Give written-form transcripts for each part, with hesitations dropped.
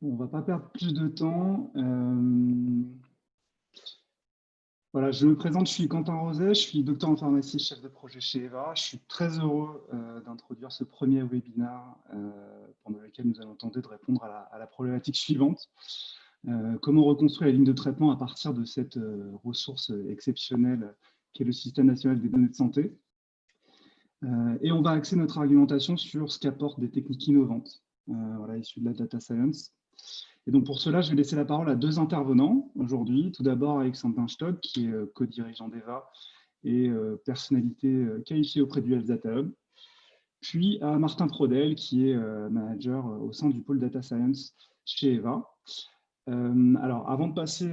On ne va pas perdre plus de temps. Voilà, je me présente, je suis Quentin Roset, je suis docteur en pharmacie, chef de projet chez Eva. Je suis très heureux d'introduire ce premier webinaire pendant lequel nous allons tenter de répondre à la problématique suivante. Comment reconstruire la ligne de traitement à partir de cette ressource exceptionnelle qu'est le système national des données de santé. Et on va axer notre argumentation sur ce qu'apportent des techniques innovantes, voilà, issues de la data science. Et donc pour cela, je vais laisser la parole à deux intervenants aujourd'hui. Tout d'abord, Alexandre Stock, qui est co-dirigeant d'Eva et personnalité qualifiée auprès du Health Data Hub. Puis à Martin Prodel, qui est manager au sein du pôle Data Science chez Eva. Alors, avant de passer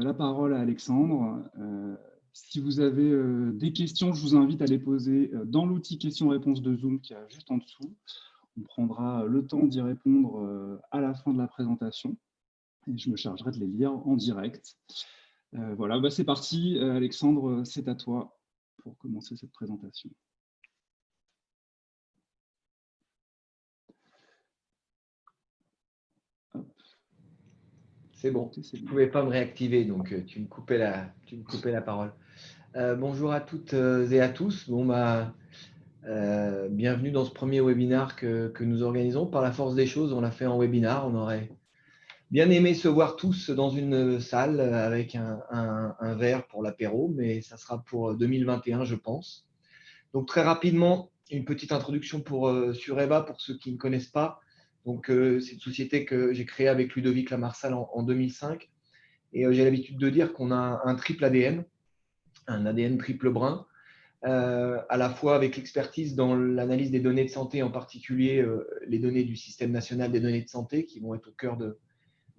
la parole à Alexandre, si vous avez des questions, je vous invite à les poser dans l'outil questions-réponses de Zoom qui est juste en dessous. On prendra le temps d'y répondre à la fin de la présentation et je me chargerai de les lire en direct. Voilà, bah c'est parti. Alexandre, c'est à toi pour commencer cette présentation. C'est bon, tu ne pouvais pas me réactiver, donc tu me coupais la parole. Bonjour à toutes et à tous. Bienvenue dans ce premier webinaire que nous organisons. Par la force des choses, on l'a fait en webinaire. On aurait bien aimé se voir tous dans une salle avec un verre pour l'apéro, mais ça sera pour 2021, je pense. Donc très rapidement, une petite introduction sur Eva pour ceux qui ne connaissent pas. Donc, c'est une société que j'ai créée avec Ludovic Lamarsal en 2005. Et j'ai l'habitude de dire qu'on a un triple ADN, un ADN triple brun, à la fois avec l'expertise dans l'analyse des données de santé, en particulier les données du système national des données de santé, qui vont être au cœur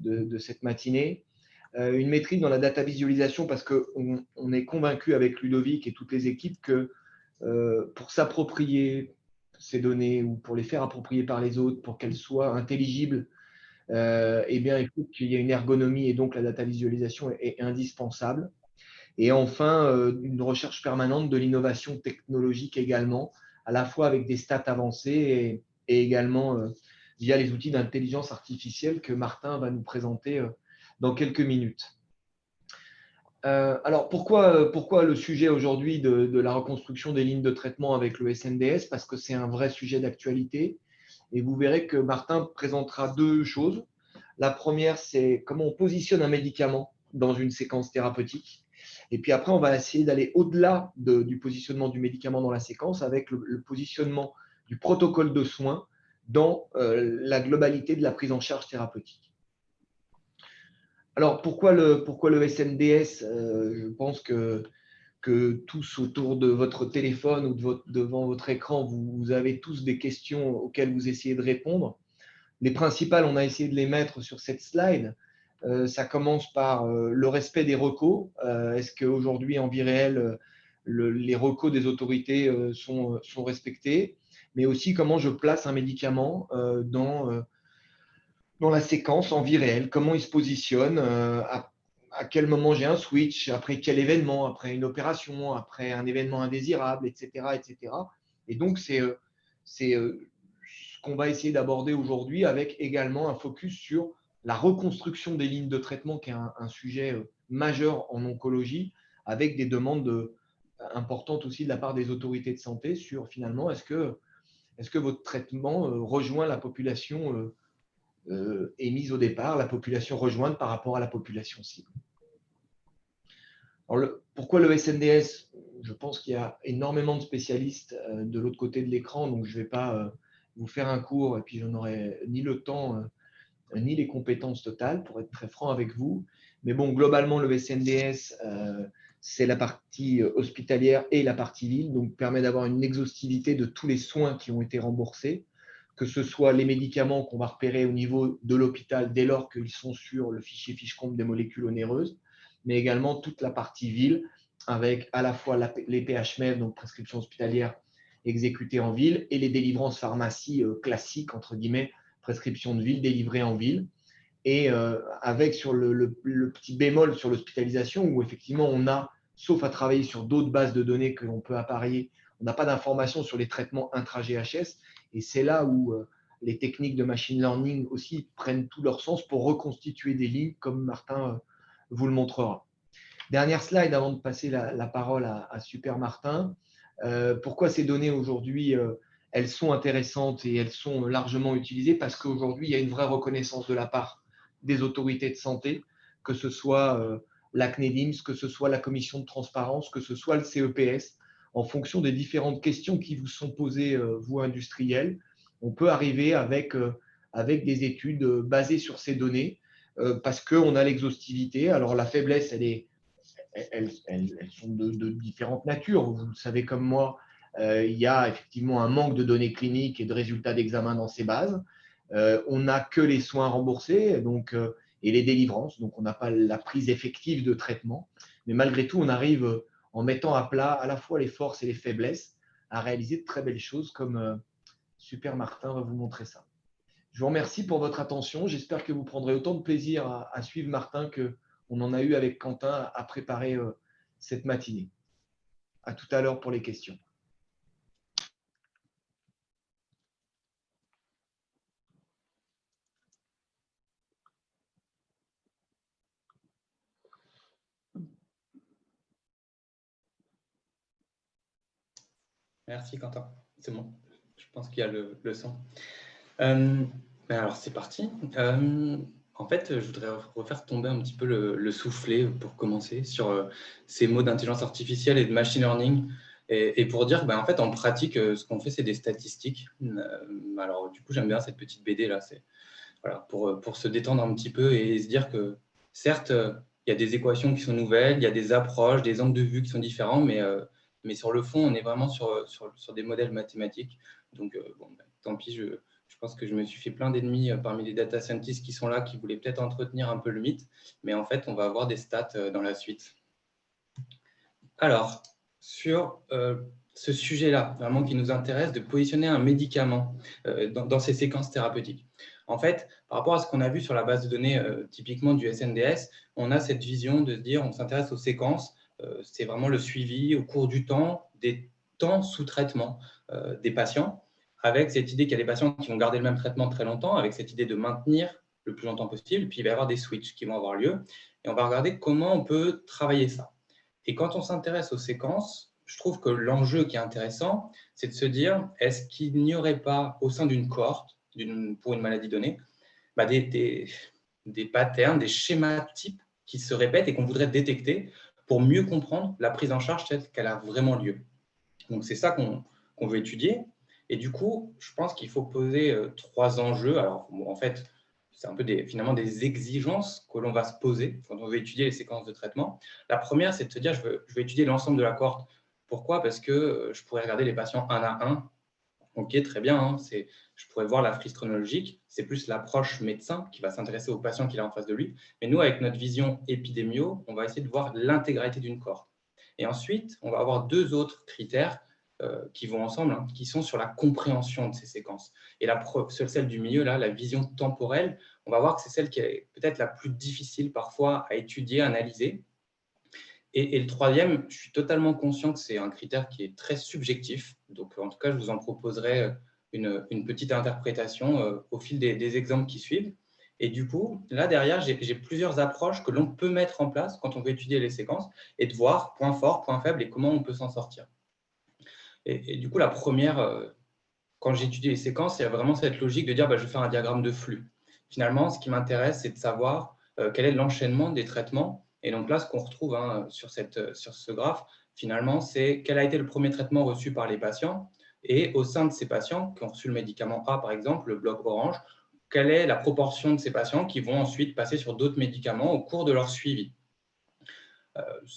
de cette matinée. Une maîtrise dans la data visualisation, parce qu'on est convaincu avec Ludovic et toutes les équipes que pour s'approprier ces données ou pour les faire approprier par les autres, pour qu'elles soient intelligibles, eh bien, il faut qu'il y ait une ergonomie et donc la data visualisation est indispensable. Et enfin, une recherche permanente de l'innovation technologique également, à la fois avec des stats avancées et également via les outils d'intelligence artificielle que Martin va nous présenter dans quelques minutes. Alors, pourquoi le sujet aujourd'hui de la reconstruction des lignes de traitement avec le SNDS? Parce que c'est un vrai sujet d'actualité. Et vous verrez que Martin présentera deux choses. La première, c'est comment on positionne un médicament dans une séquence thérapeutique. Et puis après, on va essayer d'aller au-delà du positionnement du médicament dans la séquence avec le positionnement du protocole de soins dans la globalité de la prise en charge thérapeutique. Alors, pourquoi le SNDS? Je pense que tous autour de votre téléphone ou devant votre écran, vous avez tous des questions auxquelles vous essayez de répondre. Les principales, on a essayé de les mettre sur cette slide. Ça commence par le respect des recos. Est-ce qu'aujourd'hui, en vie réelle, les recos des autorités sont respectés? Mais aussi, comment je place un médicament dans la séquence en vie réelle, comment il se positionne, à quel moment j'ai un switch, après quel événement, après une opération, après un événement indésirable, etc. etc. Et donc, c'est ce qu'on va essayer d'aborder aujourd'hui avec également un focus sur la reconstruction des lignes de traitement, qui est un sujet majeur en oncologie, avec des demandes importantes aussi de la part des autorités de santé sur finalement, est-ce que votre traitement rejoint la population émise au départ, la population rejointe par rapport à la population cible. Alors pourquoi le SNDS? Je pense qu'il y a énormément de spécialistes de l'autre côté de l'écran, donc je ne vais pas vous faire un cours et puis je n'aurai ni le temps ni les compétences totales pour être très franc avec vous. Mais bon, globalement, le SNDS, c'est la partie hospitalière et la partie ville, donc permet d'avoir une exhaustivité de tous les soins qui ont été remboursés, que ce soit les médicaments qu'on va repérer au niveau de l'hôpital dès lors qu'ils sont sur le fichier fiche-compte des molécules onéreuses, mais également toute la partie ville, avec à la fois les PHMF, donc prescription hospitalière exécutée en ville, et les délivrances pharmacie classiques, entre guillemets, prescription de ville délivrée en ville. Et avec sur le petit bémol sur l'hospitalisation, où effectivement on a, sauf à travailler sur d'autres bases de données que l'on peut apparier, on n'a pas d'informations sur les traitements intra-GHS. Et c'est là où les techniques de machine learning aussi prennent tout leur sens pour reconstituer des lignes, comme Martin vous le montrera. Dernière slide avant de passer la parole à Super Martin. Pourquoi ces données aujourd'hui, elles sont intéressantes et elles sont largement utilisées? Parce qu'aujourd'hui, il y a une vraie reconnaissance de la part des autorités de santé, que ce soit la CNEDIMS, que ce soit la commission de transparence, que ce soit le CEPS, en fonction des différentes questions qui vous sont posées, vous industriels, on peut arriver avec des études basées sur ces données parce qu'on a l'exhaustivité. Alors la faiblesse, elles sont de différentes natures. Vous le savez comme moi, il y a effectivement un manque de données cliniques et de résultats d'examen dans ces bases. On n'a que les soins remboursés et les délivrances, donc on n'a pas la prise effective de traitement. Mais malgré tout, on arrive en mettant à plat à la fois les forces et les faiblesses à réaliser de très belles choses comme Super Martin va vous montrer ça. Je vous remercie pour votre attention. J'espère que vous prendrez autant de plaisir à suivre Martin qu'on en a eu avec Quentin à préparer cette matinée. À tout à l'heure pour les questions. Merci Quentin, c'est bon, je pense qu'il y a le son. Alors c'est parti. En fait, je voudrais refaire tomber un petit peu le soufflet pour commencer sur ces mots d'intelligence artificielle et de machine learning et pour dire en fait en pratique ce qu'on fait c'est des statistiques. Alors du coup j'aime bien cette petite BD là, c'est voilà, pour se détendre un petit peu et se dire que certes il y a des équations qui sont nouvelles, il y a des approches, des angles de vue qui sont différents, mais sur le fond, on est vraiment sur des modèles mathématiques. Donc, tant pis, je pense que je me suis fait plein d'ennemis parmi les data scientists qui sont là, qui voulaient peut-être entretenir un peu le mythe. Mais en fait, on va avoir des stats dans la suite. Alors, sur ce sujet-là, vraiment qui nous intéresse, de positionner un médicament dans ces séquences thérapeutiques. En fait, par rapport à ce qu'on a vu sur la base de données typiquement du SNDS, on a cette vision de se dire on s'intéresse aux séquences, c'est vraiment le suivi au cours du temps, des temps sous traitement des patients, avec cette idée qu'il y a des patients qui vont garder le même traitement très longtemps, avec cette idée de maintenir le plus longtemps possible, puis il va y avoir des switches qui vont avoir lieu, et on va regarder comment on peut travailler ça. Et quand on s'intéresse aux séquences, je trouve que l'enjeu qui est intéressant, c'est de se dire, est-ce qu'il n'y aurait pas au sein d'une cohorte, pour une maladie donnée, des patterns, des schémas types qui se répètent et qu'on voudrait détecter pour mieux comprendre la prise en charge telle qu'elle a vraiment lieu. Donc, c'est ça qu'on veut étudier. Et du coup, je pense qu'il faut poser 3 enjeux. Alors, en fait, c'est un peu finalement des exigences que l'on va se poser quand on veut étudier les séquences de traitement. La première, c'est de se dire, je veux étudier l'ensemble de la cohorte. Pourquoi? Parce que je pourrais regarder les patients un à un. Ok, très bien, hein, je pourrais voir la frise chronologique, c'est plus l'approche médecin qui va s'intéresser au patient qu'il a en face de lui. Mais nous, avec notre vision épidémio, on va essayer de voir l'intégralité d'une cohorte. Et ensuite, on va avoir 2 autres critères qui vont ensemble, hein, qui sont sur la compréhension de ces séquences. Et celle du milieu, là, la vision temporelle, on va voir que c'est celle qui est peut-être la plus difficile parfois à étudier, à analyser. Et le troisième, je suis totalement conscient que c'est un critère qui est très subjectif. Donc, en tout cas, je vous en proposerai une petite interprétation au fil des exemples qui suivent. Et du coup, là, derrière, j'ai plusieurs approches que l'on peut mettre en place quand on veut étudier les séquences et de voir points forts, points faibles et comment on peut s'en sortir. Et du coup, la première, quand j'étudie les séquences, il y a vraiment cette logique de dire je vais faire un diagramme de flux. Finalement, ce qui m'intéresse, c'est de savoir quel est l'enchaînement des traitements. Et donc là, ce qu'on retrouve sur ce graphe, finalement, c'est quel a été le premier traitement reçu par les patients. Et au sein de ces patients qui ont reçu le médicament A, par exemple, le bloc orange, quelle est la proportion de ces patients qui vont ensuite passer sur d'autres médicaments au cours de leur suivi.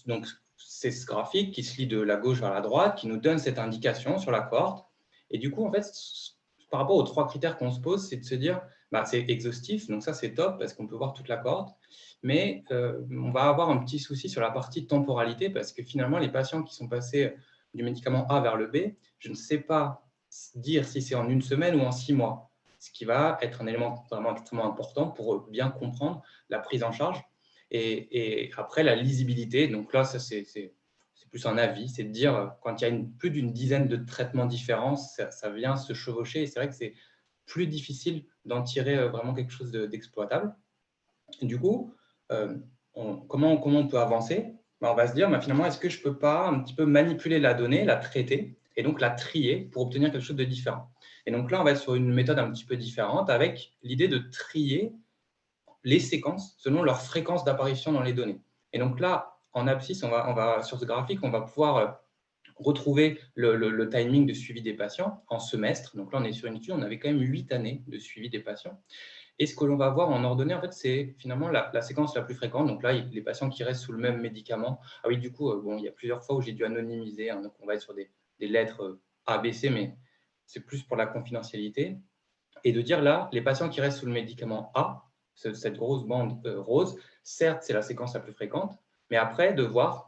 Donc, c'est ce graphique qui se lit de la gauche vers la droite, qui nous donne cette indication sur la cohorte. Et du coup, en fait, par rapport aux 3 critères qu'on se pose, c'est de se dire, c'est exhaustif, donc ça c'est top parce qu'on peut voir toute la cohorte, mais on va avoir un petit souci sur la partie temporalité parce que finalement, les patients qui sont passés du médicament A vers le B, je ne sais pas dire si c'est en 1 semaine ou en 6 mois, ce qui va être un élément vraiment extrêmement important pour bien comprendre la prise en charge. Et après, la lisibilité, donc là, ça c'est plus un avis, c'est de dire quand il y a plus d'une dizaine de traitements différents, ça vient se chevaucher. Et c'est vrai que plus difficile d'en tirer vraiment quelque chose d'exploitable. Du coup, comment on peut avancer? On va se dire, finalement, est-ce que je ne peux pas un petit peu manipuler la donnée, la traiter et donc la trier pour obtenir quelque chose de différent? Et donc là, on va être sur une méthode un petit peu différente avec l'idée de trier les séquences selon leur fréquence d'apparition dans les données. Et donc là, en abscisse, sur ce graphique, on va pouvoir retrouver le timing de suivi des patients en semestre. Donc là, on est sur une étude, on avait quand même 8 années de suivi des patients. Et ce que l'on va voir en ordonnée, en fait, c'est finalement la séquence la plus fréquente. Donc là, les patients qui restent sous le même médicament. Ah oui, du coup, il y a plusieurs fois où j'ai dû anonymiser. Donc, on va être sur des lettres A, B, C, mais c'est plus pour la confidentialité. Et de dire là, les patients qui restent sous le médicament A, cette grosse bande rose, certes, c'est la séquence la plus fréquente, mais après, de voir,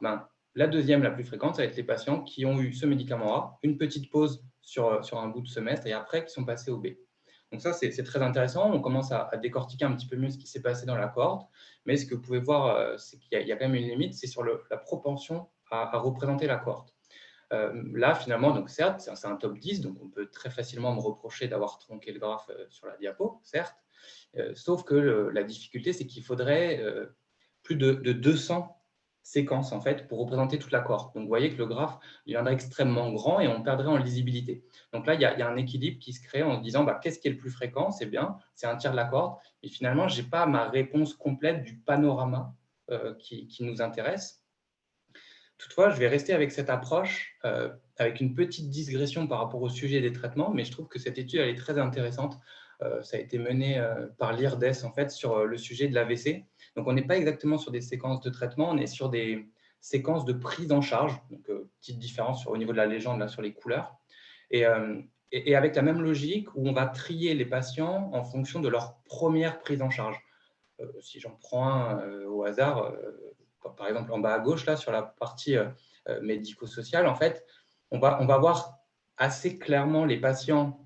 la deuxième la plus fréquente, ça va être les patients qui ont eu ce médicament A, une petite pause sur un bout de semestre, et après, qui sont passés au B. Donc ça, c'est très intéressant. On commence à décortiquer un petit peu mieux ce qui s'est passé dans la cohorte. Mais ce que vous pouvez voir, c'est qu'il y a quand même une limite, c'est sur la propension à représenter la cohorte. Là, finalement, donc certes, c'est un top 10, donc on peut très facilement me reprocher d'avoir tronqué le graphe sur la diapo, certes. Sauf que la difficulté, c'est qu'il faudrait plus de 200 séquences en fait, pour représenter toute la cohorte. Donc, vous voyez que le graphe deviendrait extrêmement grand et on perdrait en lisibilité. Donc là, il y a un équilibre qui se crée en se disant qu'est-ce qui est le plus fréquent? C'est bien, c'est un tiers de la cohorte. Et finalement, je n'ai pas ma réponse complète du panorama qui nous intéresse. Toutefois, je vais rester avec cette approche, avec une petite digression par rapport au sujet des traitements, mais je trouve que cette étude elle est très intéressante. Ça a été mené par l'IRDES en fait, sur le sujet de l'AVC. Donc, on n'est pas exactement sur des séquences de traitement, on est sur des séquences de prise en charge. Donc, petite différence au niveau de la légende là, sur les couleurs. Et avec la même logique où on va trier les patients en fonction de leur première prise en charge. Si j'en prends un au hasard, par exemple en bas à gauche, là, sur la partie médico-sociale, en fait, on va voir assez clairement les patients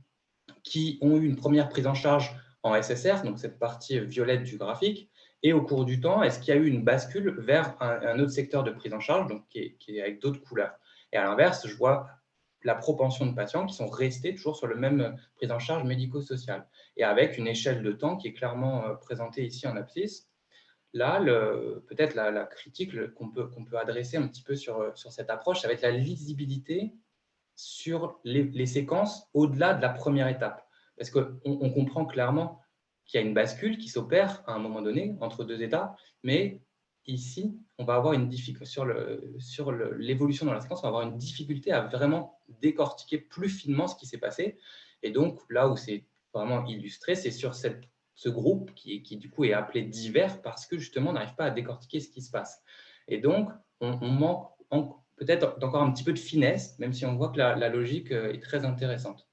qui ont eu une première prise en charge en SSR, donc cette partie violette du graphique, et au cours du temps, est-ce qu'il y a eu une bascule vers un autre secteur de prise en charge, donc qui est avec d'autres couleurs. Et à l'inverse, je vois la propension de patients qui sont restés toujours sur le même prise en charge médico-sociale, et avec une échelle de temps qui est clairement présentée ici en abscisse. Là, peut-être la critique qu'on peut adresser un petit peu sur cette approche, ça va être la lisibilité sur les séquences au-delà de la première étape. Parce qu'on comprend clairement qu'il y a une bascule qui s'opère à un moment donné entre deux états, mais ici, on va avoir une difficulté sur l'évolution dans la séquence, on va avoir une difficulté à vraiment décortiquer plus finement ce qui s'est passé. Et donc, là où c'est vraiment illustré, c'est sur ce groupe qui du coup est appelé divers parce que justement, on n'arrive pas à décortiquer ce qui se passe. Et donc, on manque peut-être d'encore un petit peu de finesse, même si on voit que la logique est très intéressante.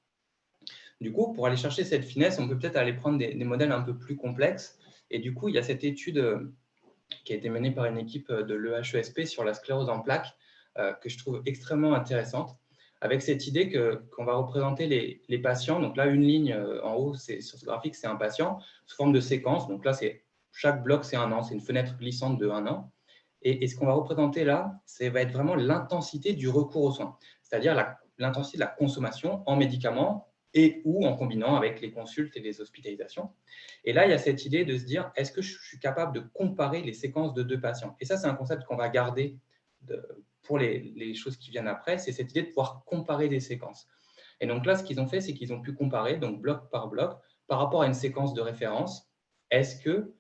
Du coup, pour aller chercher cette finesse, on peut peut-être aller prendre des modèles un peu plus complexes. Et du coup, il y a cette étude qui a été menée par une équipe de l'EHESP sur la sclérose en plaques que je trouve extrêmement intéressante, avec cette idée qu'on va représenter les patients. Donc là, une ligne en haut, sur ce graphique, c'est un patient sous forme de séquence. Donc là, chaque bloc, c'est 1 an. C'est une fenêtre glissante de 1 an. Et ce qu'on va représenter là, ça va être vraiment l'intensité du recours aux soins, c'est-à-dire l'intensité de la consommation en médicaments et ou en combinant avec les consultes et les hospitalisations. Et là, il y a cette idée de se dire, est-ce que je suis capable de comparer les séquences de 2 patients? Et ça, c'est un concept qu'on va garder pour les choses qui viennent après, c'est cette idée de pouvoir comparer des séquences. Et donc là, ce qu'ils ont fait, c'est qu'ils ont pu comparer, donc bloc par bloc, par rapport à une séquence de référence. Est-ce que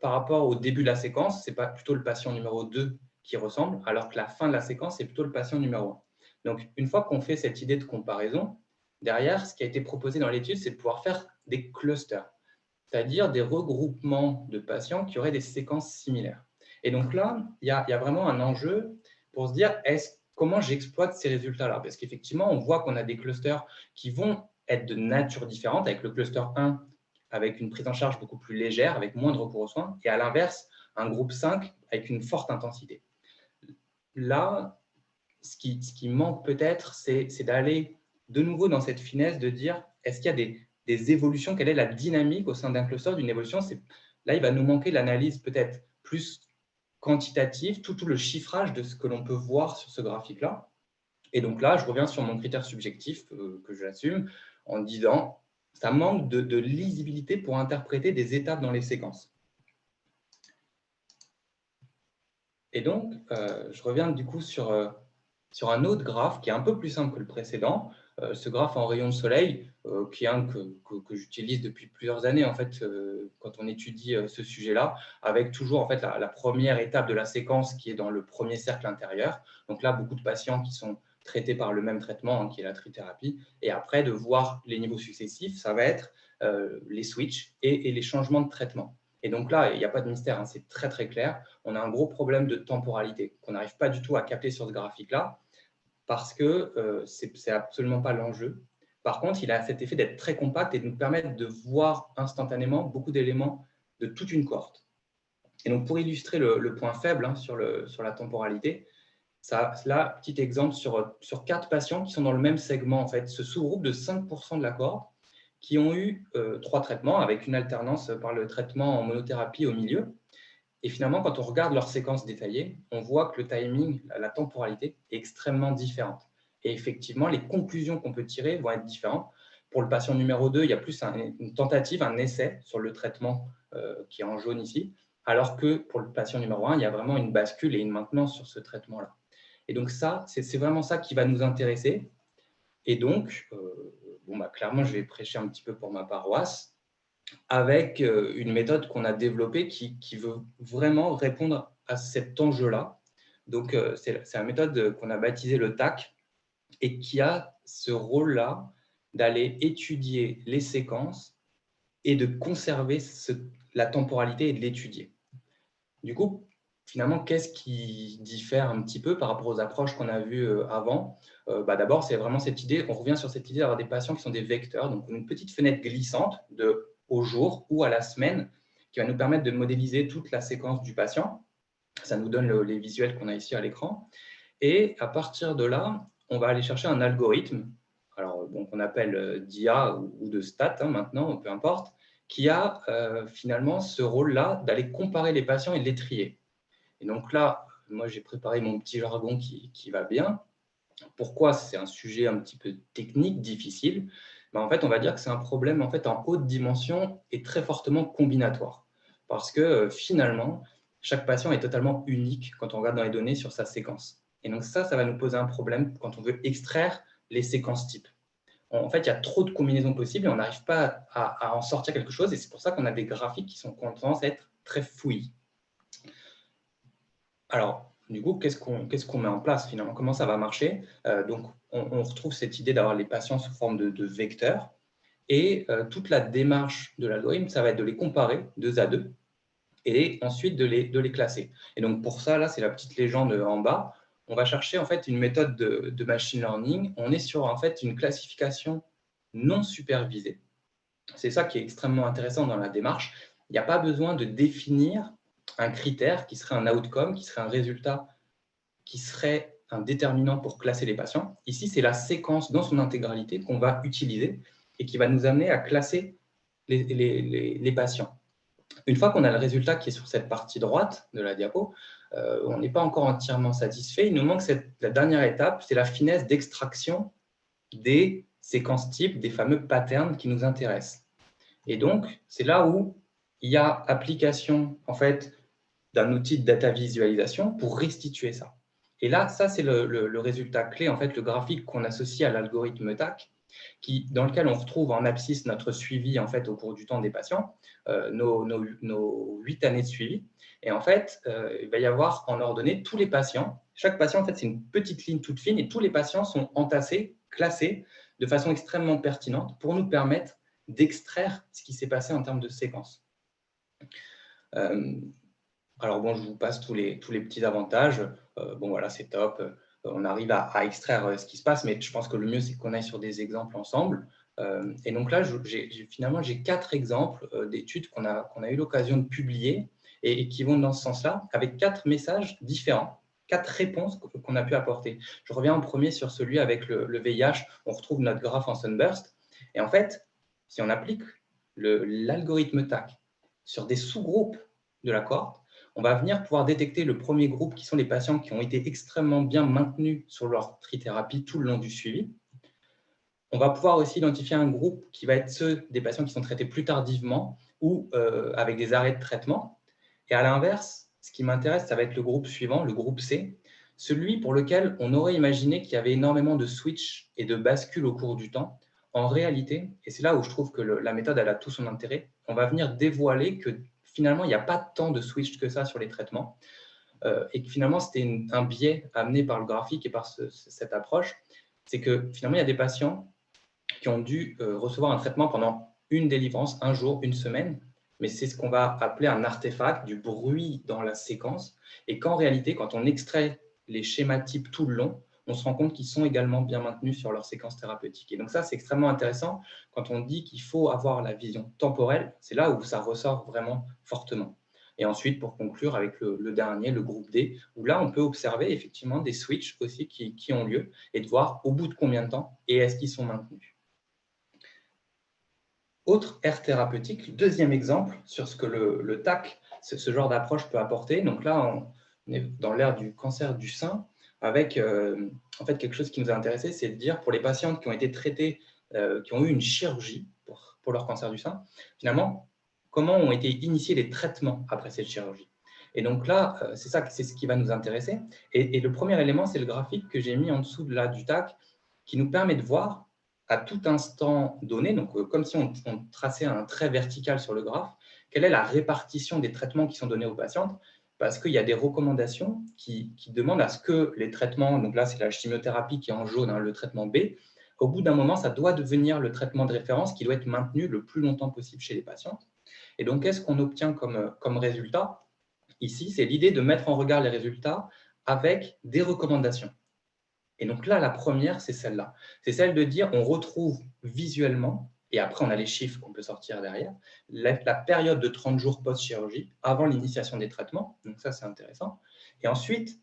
par rapport au début de la séquence, ce n'est pas plutôt le patient numéro 2 qui ressemble, alors que la fin de la séquence, c'est plutôt le patient numéro 1. Donc, une fois qu'on fait cette idée de comparaison, derrière, ce qui a été proposé dans l'étude, c'est de pouvoir faire des clusters, c'est-à-dire des regroupements de patients qui auraient des séquences similaires. Et donc là, il y a vraiment un enjeu pour se dire comment j'exploite ces résultats-là. Parce qu'effectivement, on voit qu'on a des clusters qui vont être de nature différente, avec le cluster 1 avec une prise en charge beaucoup plus légère, avec moins de recours aux soins, et à l'inverse, un groupe 5 avec une forte intensité. Là, ce qui manque peut-être, c'est d'aller de nouveau dans cette finesse de dire, est-ce qu'il y a des évolutions, quelle est la dynamique au sein d'un cluster d'une évolution? Là, il va nous manquer l'analyse peut-être plus quantitative, tout le chiffrage de ce que l'on peut voir sur ce graphique-là. Et donc là, je reviens sur mon critère subjectif que j'assume en disant, ça manque de lisibilité pour interpréter des étapes dans les séquences. Et donc, je reviens du coup sur un autre graphe qui est un peu plus simple que le précédent. Ce graphe en rayon de soleil, qui est un que j'utilise depuis plusieurs années en fait, quand on étudie ce sujet-là, avec toujours en fait la première étape de la séquence qui est dans le premier cercle intérieur. Donc là, beaucoup de patients qui sont traités par le même traitement, hein, qui est la trithérapie. Et après, de voir les niveaux successifs, ça va être les switches et les changements de traitement. Et donc là, il n'y a pas de mystère, hein, c'est très très clair. On a un gros problème de temporalité qu'on n'arrive pas du tout à capter sur ce graphique-là parce que ce n'est absolument pas l'enjeu. Par contre, il a cet effet d'être très compact et de nous permettre de voir instantanément beaucoup d'éléments de toute une cohorte. Et donc, pour illustrer le point faible, hein, sur la temporalité, là, petit exemple sur 4 patients qui sont dans le même segment, en fait, ce sous-groupe de 5% de la cohorte, qui ont eu 3 traitements avec une alternance par le traitement en monothérapie au milieu. Et finalement, quand on regarde leur séquence détaillée, on voit que le timing, la temporalité est extrêmement différente. Et effectivement, les conclusions qu'on peut tirer vont être différentes. Pour le patient numéro 2, il y a plus une tentative, un essai sur le traitement qui est en jaune ici, alors que pour le patient numéro 1, il y a vraiment une bascule et une maintenance sur ce traitement-là. Et donc ça, c'est vraiment ça qui va nous intéresser. Et donc, clairement, je vais prêcher un petit peu pour ma paroisse, avec une méthode qu'on a développée qui veut vraiment répondre à cet enjeu-là. Donc, c'est la méthode qu'on a baptisée le TAC et qui a ce rôle-là d'aller étudier les séquences et de conserver la temporalité et de l'étudier. Du coup, finalement, qu'est-ce qui diffère un petit peu par rapport aux approches qu'on a vues avant? D'abord, c'est vraiment cette idée, on revient sur cette idée d'avoir des patients qui sont des vecteurs, donc une petite fenêtre glissante au jour ou à la semaine qui va nous permettre de modéliser toute la séquence du patient. Ça nous donne les visuels qu'on a ici à l'écran. Et à partir de là, on va aller chercher un algorithme, alors qu'on appelle d'IA ou de stat, hein, maintenant, peu importe, qui a finalement ce rôle-là d'aller comparer les patients et de les trier. Et donc là, moi, j'ai préparé mon petit jargon qui va bien. Pourquoi c'est un sujet un petit peu technique, difficile? En fait, on va dire que c'est un problème en fait, en haute dimension et très fortement combinatoire. Parce que finalement, chaque patient est totalement unique quand on regarde dans les données sur sa séquence. Et donc ça va nous poser un problème quand on veut extraire les séquences types. En fait, il y a trop de combinaisons possibles et on n'arrive pas à en sortir quelque chose. Et c'est pour ça qu'on a des graphiques qui sont tendance à être très fouillis. Alors, du coup, qu'est-ce qu'on met en place finalement? Comment ça va marcher? Donc, on retrouve cette idée d'avoir les patients sous forme de vecteurs. Et toute la démarche de l'algorithme, ça va être de les comparer 2 à 2 et ensuite de les classer. Et donc, pour ça, là, c'est la petite légende en bas. On va chercher en fait une méthode de machine learning. On est sur en fait une classification non supervisée. C'est ça qui est extrêmement intéressant dans la démarche. Il n'y a pas besoin de définir un critère qui serait un outcome, qui serait un résultat, qui serait un déterminant pour classer les patients. Ici, c'est la séquence dans son intégralité qu'on va utiliser et qui va nous amener à classer les patients. Une fois qu'on a le résultat qui est sur cette partie droite de la diapo, on n'est pas encore entièrement satisfait. Il nous manque la dernière étape, c'est la finesse d'extraction des séquences types, des fameux patterns qui nous intéressent. Et donc, c'est là où il y a application en fait, d'un outil de data visualisation pour restituer ça. Et là, ça, c'est le résultat clé, en fait, le graphique qu'on associe à l'algorithme TAC, dans lequel on retrouve en abscisse notre suivi en fait, au cours du temps des patients, nos 8 années de suivi. Et en fait, il va y avoir en ordonnée tous les patients. Chaque patient, en fait, c'est une petite ligne toute fine et tous les patients sont entassés, classés de façon extrêmement pertinente pour nous permettre d'extraire ce qui s'est passé en termes de séquence. Alors bon, je vous passe tous les petits avantages. Voilà, c'est top. On arrive à extraire ce qui se passe, mais je pense que le mieux, c'est qu'on aille sur des exemples ensemble. Et donc là, finalement, j'ai 4 exemples d'études qu'on a eu l'occasion de publier et qui vont dans ce sens-là, avec 4 messages différents, 4 réponses qu'on a pu apporter. Je reviens en premier sur celui avec le VIH. On retrouve notre graphe en Sunburst. Et en fait, si on applique l'algorithme TAC sur des sous-groupes de la cohorte, on va venir pouvoir détecter le premier groupe qui sont les patients qui ont été extrêmement bien maintenus sur leur trithérapie tout le long du suivi. On va pouvoir aussi identifier un groupe qui va être ceux des patients qui sont traités plus tardivement ou avec des arrêts de traitement. Et à l'inverse, ce qui m'intéresse, ça va être le groupe suivant, le groupe C, celui pour lequel on aurait imaginé qu'il y avait énormément de switch et de bascules au cours du temps. En réalité, et c'est là où je trouve que la méthode elle a tout son intérêt, on va venir dévoiler que finalement, il n'y a pas tant de switch que ça sur les traitements et que finalement, c'était un biais amené par le graphique et par cette approche. C'est que finalement, il y a des patients qui ont dû recevoir un traitement pendant une délivrance, un jour, une semaine, mais c'est ce qu'on va appeler un artefact, du bruit dans la séquence, et qu'en réalité, quand on extrait les schémas types tout le long, on se rend compte qu'ils sont également bien maintenus sur leur séquence thérapeutique. Et donc ça, c'est extrêmement intéressant quand on dit qu'il faut avoir la vision temporelle, c'est là où ça ressort vraiment fortement. Et ensuite, pour conclure avec le dernier, le groupe D, où là, on peut observer effectivement des switches aussi qui ont lieu et de voir au bout de combien de temps et est-ce qu'ils sont maintenus. Autre aire thérapeutique, le deuxième exemple sur ce que le TAC, ce genre d'approche peut apporter. Donc là, on est dans l'ère du cancer du sein avec en fait quelque chose qui nous a intéressé, c'est de dire pour les patientes qui ont été traitées, qui ont eu une chirurgie pour leur cancer du sein, finalement, comment ont été initiés les traitements après cette chirurgie. Et donc là, c'est ce qui va nous intéresser. Et le premier élément, c'est le graphique que j'ai mis en dessous de là, du TAC, qui nous permet de voir à tout instant donné, donc comme si on traçait un trait vertical sur le graphe, quelle est la répartition des traitements qui sont donnés aux patientes, parce qu'il y a des recommandations qui demandent à ce que les traitements, donc là c'est la chimiothérapie qui est en jaune, hein, le traitement B, au bout d'un moment, ça doit devenir le traitement de référence qui doit être maintenu le plus longtemps possible chez les patientes. Et donc, qu'est-ce qu'on obtient comme résultat? Ici, c'est l'idée de mettre en regard les résultats avec des recommandations. Et donc là, la première, c'est celle-là. C'est celle de dire, on retrouve visuellement, et après on a les chiffres qu'on peut sortir derrière, la période de 30 jours post-chirurgie, avant l'initiation des traitements. Donc ça, c'est intéressant. Et ensuite,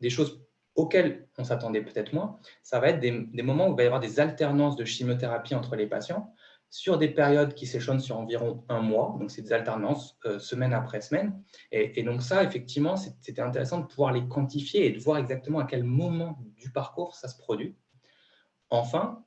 des choses auxquelles on s'attendait peut-être moins, ça va être des moments où il va y avoir des alternances de chimiothérapie entre les patients sur des périodes qui s'échelonnent sur environ un mois. Donc, c'est des alternances semaine après semaine. Et donc ça, effectivement, c'était intéressant de pouvoir les quantifier et de voir exactement à quel moment du parcours ça se produit. Enfin,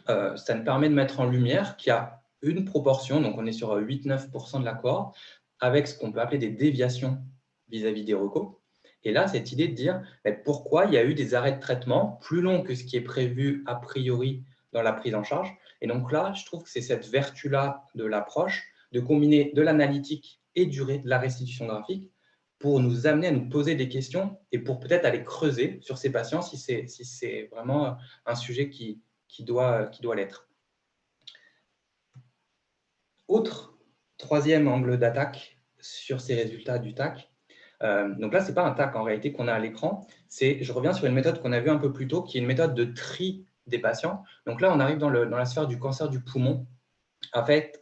ça nous permet de mettre en lumière qu'il y a une proportion, donc on est sur 8-9% de la cohorte, avec ce qu'on peut appeler des déviations vis-à-vis des recos. Et là, cette idée de dire pourquoi il y a eu des arrêts de traitement plus longs que ce qui est prévu a priori dans la prise en charge. Et donc là, je trouve que c'est cette vertu-là de l'approche, de combiner de l'analytique et de la restitution graphique pour nous amener à nous poser des questions et pour peut-être aller creuser sur ces patients si c'est vraiment un sujet qui doit l'être. Autre troisième angle d'attaque sur ces résultats du TAC. Donc là, ce n'est pas un TAC en réalité qu'on a à l'écran. Je reviens sur une méthode qu'on a vue un peu plus tôt, qui est une méthode de tri des patients. Donc là, on arrive dans la sphère du cancer du poumon, avec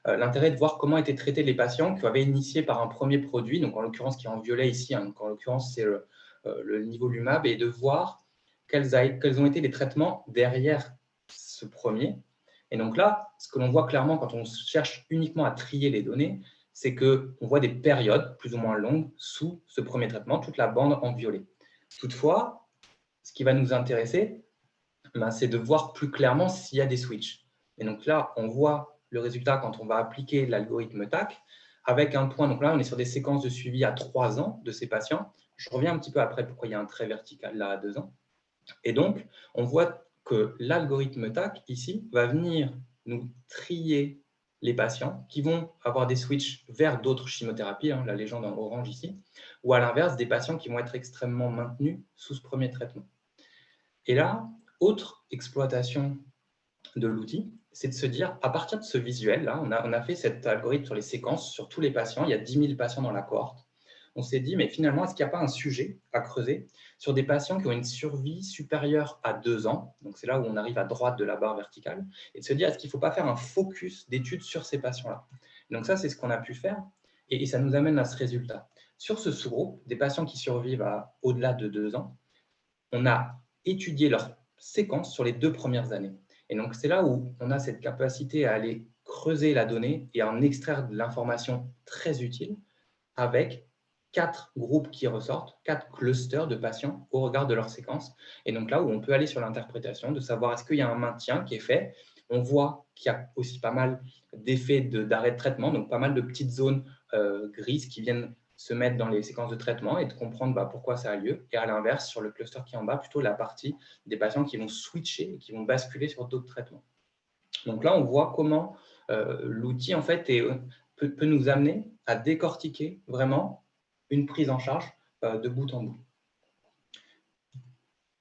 l'intérêt de voir comment étaient traités les patients qui avaient initié par un premier produit, donc en l'occurrence qui est en violet ici, hein, donc en l'occurrence c'est le nivolumab, et de voir quels ont été les traitements derrière ce premier. Et donc là, ce que l'on voit clairement quand on cherche uniquement à trier les données, c'est qu'on voit des périodes plus ou moins longues sous ce premier traitement, toute la bande en violet. Toutefois, ce qui va nous intéresser, c'est de voir plus clairement s'il y a des switches. Et donc là, on voit le résultat quand on va appliquer l'algorithme TAC, avec un point, donc là, on est sur des séquences de suivi à 3 ans de ces patients. Je reviens un petit peu après pourquoi il y a un trait vertical là à 2 ans. Et donc, on voit que l'algorithme TAC, ici, va venir nous trier les patients qui vont avoir des switches vers d'autres chimiothérapies, hein, la légende en orange ici, ou à l'inverse, des patients qui vont être extrêmement maintenus sous ce premier traitement. Et là, autre exploitation de l'outil, c'est de se dire, à partir de ce visuel-là, on a fait cet algorithme sur les séquences, sur tous les patients, il y a 10 000 patients dans la cohorte. On s'est dit, mais finalement, est-ce qu'il n'y a pas un sujet à creuser sur des patients qui ont une survie supérieure à 2 ans, donc c'est là où on arrive à droite de la barre verticale, et de se dire, est-ce qu'il ne faut pas faire un focus d'études sur ces patients-là? Donc ça, c'est ce qu'on a pu faire, et ça nous amène à ce résultat. Sur ce sous-groupe, des patients qui survivent à au-delà de 2 ans, on a étudié leur séquence sur les 2 premières années. Et donc, c'est là où on a cette capacité à aller creuser la donnée et à en extraire de l'information très utile avec 4 groupes qui ressortent, 4 clusters de patients au regard de leur séquence. Et donc là où on peut aller sur l'interprétation, de savoir est-ce qu'il y a un maintien qui est fait. On voit qu'il y a aussi pas mal d'effets d'arrêt de traitement, donc pas mal de petites zones grises qui viennent se mettre dans les séquences de traitement et de comprendre pourquoi ça a lieu. Et à l'inverse, sur le cluster qui est en bas, plutôt la partie des patients qui vont switcher et qui vont basculer sur d'autres traitements. Donc là, on voit comment l'outil en fait, peut nous amener à décortiquer vraiment une prise en charge de bout en bout.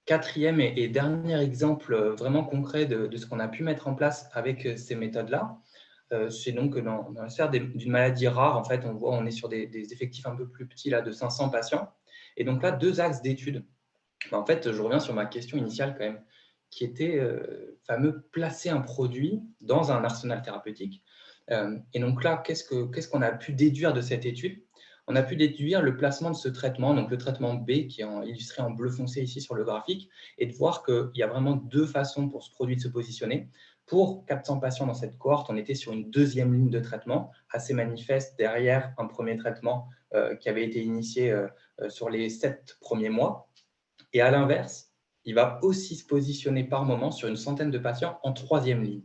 Quatrième et dernier exemple vraiment concret de ce qu'on a pu mettre en place avec ces méthodes-là, c'est donc dans la sphère d'une maladie rare, en fait, on est sur des effectifs un peu plus petits, là, de 500 patients. Et donc là, 2 axes d'études. En fait, je reviens sur ma question initiale quand même, qui était fameux placer un produit dans un arsenal thérapeutique. Et donc là, qu'est-ce qu'on a pu déduire de cette étude? On a pu déduire le placement de ce traitement, donc le traitement B qui est illustré en bleu foncé ici sur le graphique, et de voir qu'il y a vraiment 2 façons pour ce produit de se positionner. Pour 400 patients dans cette cohorte, on était sur une 2e ligne de traitement assez manifeste derrière un premier traitement qui avait été initié sur les 7 premiers mois. Et à l'inverse, il va aussi se positionner par moment sur une centaine de patients en 3e ligne.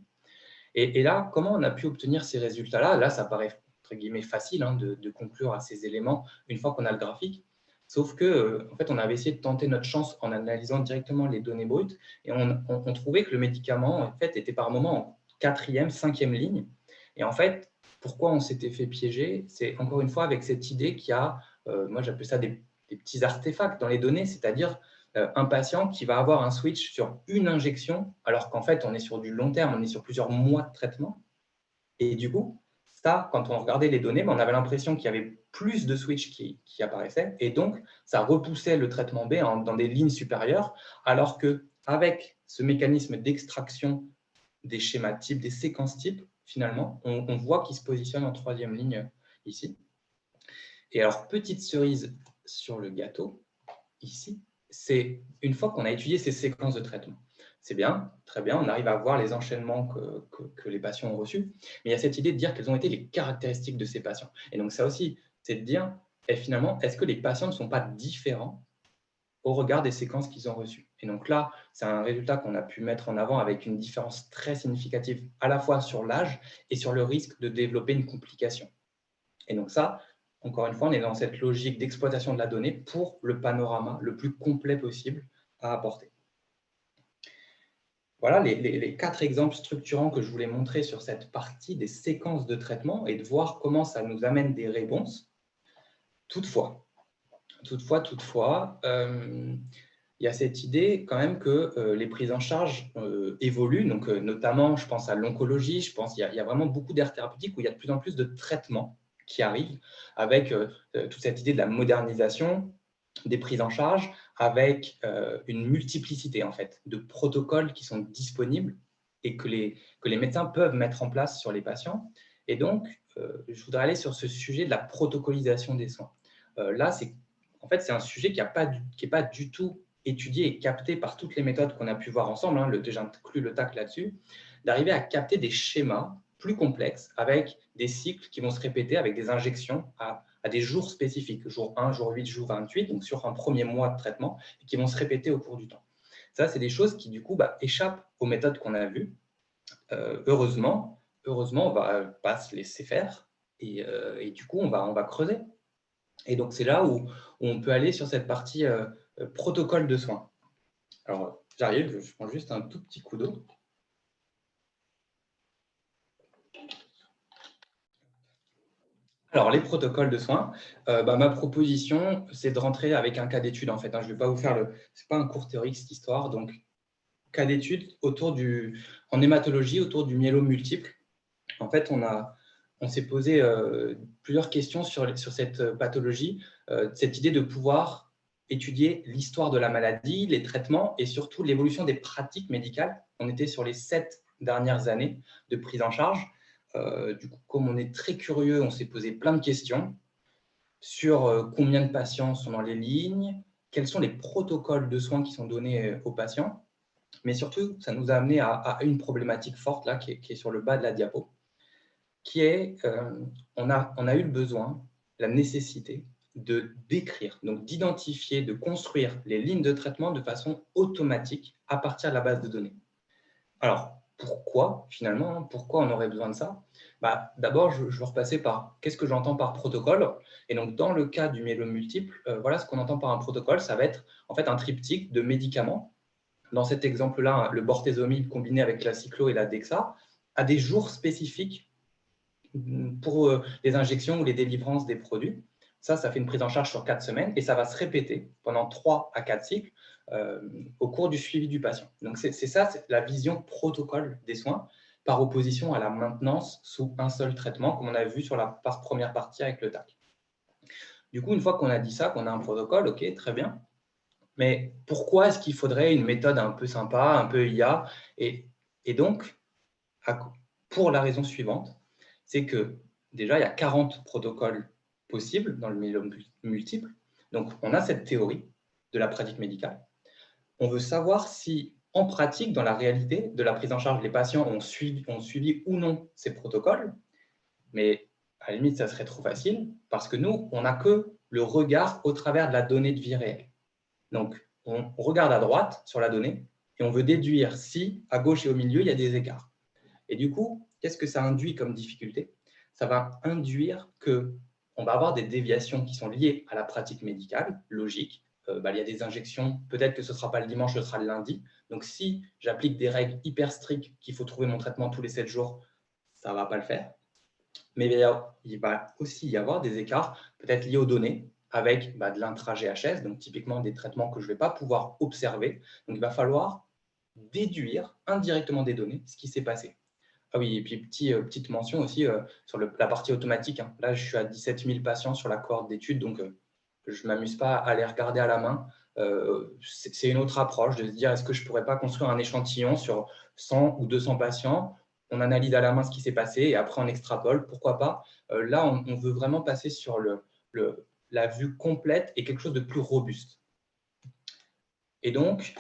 Et là, comment on a pu obtenir ces résultats-là? Là, ça paraît entre guillemets facile de conclure à ces éléments une fois qu'on a le graphique. Sauf que, en fait, on avait essayé de tenter notre chance en analysant directement les données brutes et on trouvait que le médicament, en fait, était par moment en 4e, 5e ligne. Et en fait, pourquoi on s'était fait piéger? C'est encore une fois avec cette idée qu'il y a, moi j'appelle ça des petits artefacts dans les données, c'est-à-dire un patient qui va avoir un switch sur une injection, alors qu'en fait, on est sur du long terme, on est sur plusieurs mois de traitement. Et du coup, ça, quand on regardait les données, on avait l'impression qu'il y avait plus de switch qui apparaissaient, et donc ça repoussait le traitement B dans des lignes supérieures, alors qu'avec ce mécanisme d'extraction des schémas types, des séquences types, finalement, on voit qu'ils se positionnent en 3e ligne ici. Et alors, petite cerise sur le gâteau, ici, c'est une fois qu'on a étudié ces séquences de traitement. C'est bien, très bien, on arrive à voir les enchaînements que les patients ont reçus, mais il y a cette idée de dire quelles ont été les caractéristiques de ces patients. Et donc ça aussi, c'est de dire, finalement, est-ce que les patients ne sont pas différents au regard des séquences qu'ils ont reçues? Et donc là, c'est un résultat qu'on a pu mettre en avant avec une différence très significative à la fois sur l'âge et sur le risque de développer une complication. Et donc ça, encore une fois, on est dans cette logique d'exploitation de la donnée pour le panorama le plus complet possible à apporter. Voilà les 4 exemples structurants que je voulais montrer sur cette partie des séquences de traitement et de voir comment ça nous amène des réponses. Toutefois, il y a cette idée quand même que les prises en charge évoluent, donc notamment, je pense à l'oncologie, je pense qu'il y a vraiment beaucoup d'aires thérapeutiques où il y a de plus en plus de traitements qui arrivent avec toute cette idée de la modernisation des prises en charge, avec une multiplicité en fait, de protocoles qui sont disponibles et que les médecins peuvent mettre en place sur les patients. Et donc, je voudrais aller sur ce sujet de la protocolisation des soins. Là, c'est un sujet qui n'est pas du tout étudié et capté par toutes les méthodes qu'on a pu voir ensemble, j'inclus le TAC là-dessus, d'arriver à capter des schémas plus complexes avec des cycles qui vont se répéter avec des injections à des jours spécifiques, jour 1, jour 8, jour 28, donc sur un premier mois de traitement, et qui vont se répéter au cours du temps. Ça, c'est des choses qui, du coup, échappent aux méthodes qu'on a vues. Heureusement, on ne va pas se laisser faire, et du coup, on va creuser. Et donc, c'est là où on peut aller sur cette partie protocole de soins. Alors, j'arrive, je prends juste un tout petit coup d'eau. Alors, les protocoles de soins, ma proposition, c'est de rentrer avec un cas d'étude, en fait. Je ne vais pas vous faire ce n'est pas un cours théorique, cette histoire. Donc, cas d'étude en hématologie, autour du myélome multiple. En fait, on s'est posé plusieurs questions sur cette pathologie, cette idée de pouvoir étudier l'histoire de la maladie, les traitements et surtout l'évolution des pratiques médicales. On était sur les 7 dernières années de prise en charge. Du coup, comme on est très curieux, on s'est posé plein de questions sur combien de patients sont dans les lignes, quels sont les protocoles de soins qui sont donnés aux patients, mais surtout, ça nous a amené à une problématique forte là, qui est sur le bas de la diapo, qui est on a eu le besoin, la nécessité de décrire, donc d'identifier, de construire les lignes de traitement de façon automatique à partir de la base de données. Alors, pourquoi finalement, pourquoi on aurait besoin de ça? D'abord, je vais repasser par qu'est-ce que j'entends par protocole. Et donc, dans le cas du myélome multiple, voilà ce qu'on entend par un protocole. Ça va être en fait un triptyque de médicaments. Dans cet exemple-là, le bortezomib combiné avec la cyclo et la dexa a des jours spécifiques pour les injections ou les délivrances des produits. Ça fait une prise en charge sur 4 semaines et ça va se répéter pendant 3 à 4 cycles au cours du suivi du patient. Donc, c'est ça, c'est la vision protocole des soins par opposition à la maintenance sous un seul traitement, comme on a vu sur la première partie avec le TAC. Du coup, une fois qu'on a dit ça, qu'on a un protocole, ok, très bien. Mais pourquoi est-ce qu'il faudrait une méthode un peu sympa, un peu IA? Et donc, pour la raison suivante, c'est que déjà, il y a 40 protocoles possibles dans le myélome multiple. Donc, on a cette théorie de la pratique médicale. On veut savoir si, en pratique, dans la réalité de la prise en charge, les patients ont suivi ou non ces protocoles. Mais à la limite, ça serait trop facile parce que nous, on n'a que le regard au travers de la donnée de vie réelle. Donc, on regarde à droite sur la donnée et on veut déduire si, à gauche et au milieu, il y a des écarts. Et du coup, qu'est-ce que ça induit comme difficulté? Ça va induire qu'on va avoir des déviations qui sont liées à la pratique médicale, logique. Il y a des injections, peut-être que ce ne sera pas le dimanche, ce sera le lundi. Donc, si j'applique des règles hyper strictes qu'il faut trouver mon traitement tous les 7 jours, ça ne va pas le faire. Mais il va aussi y avoir des écarts peut-être liés aux données avec de l'intra-GHS, donc typiquement des traitements que je ne vais pas pouvoir observer. Donc, il va falloir déduire indirectement des données ce qui s'est passé. Ah oui, et puis petite mention aussi sur la partie automatique. Hein. Là, je suis à 17 000 patients sur la cohorte d'études, donc je ne m'amuse pas à les regarder à la main. C'est une autre approche de se dire, est-ce que je ne pourrais pas construire un échantillon sur 100 ou 200 patients? On analyse à la main ce qui s'est passé et après on extrapole, pourquoi pas. Là, on veut vraiment passer sur la vue complète et quelque chose de plus robuste. Et donc,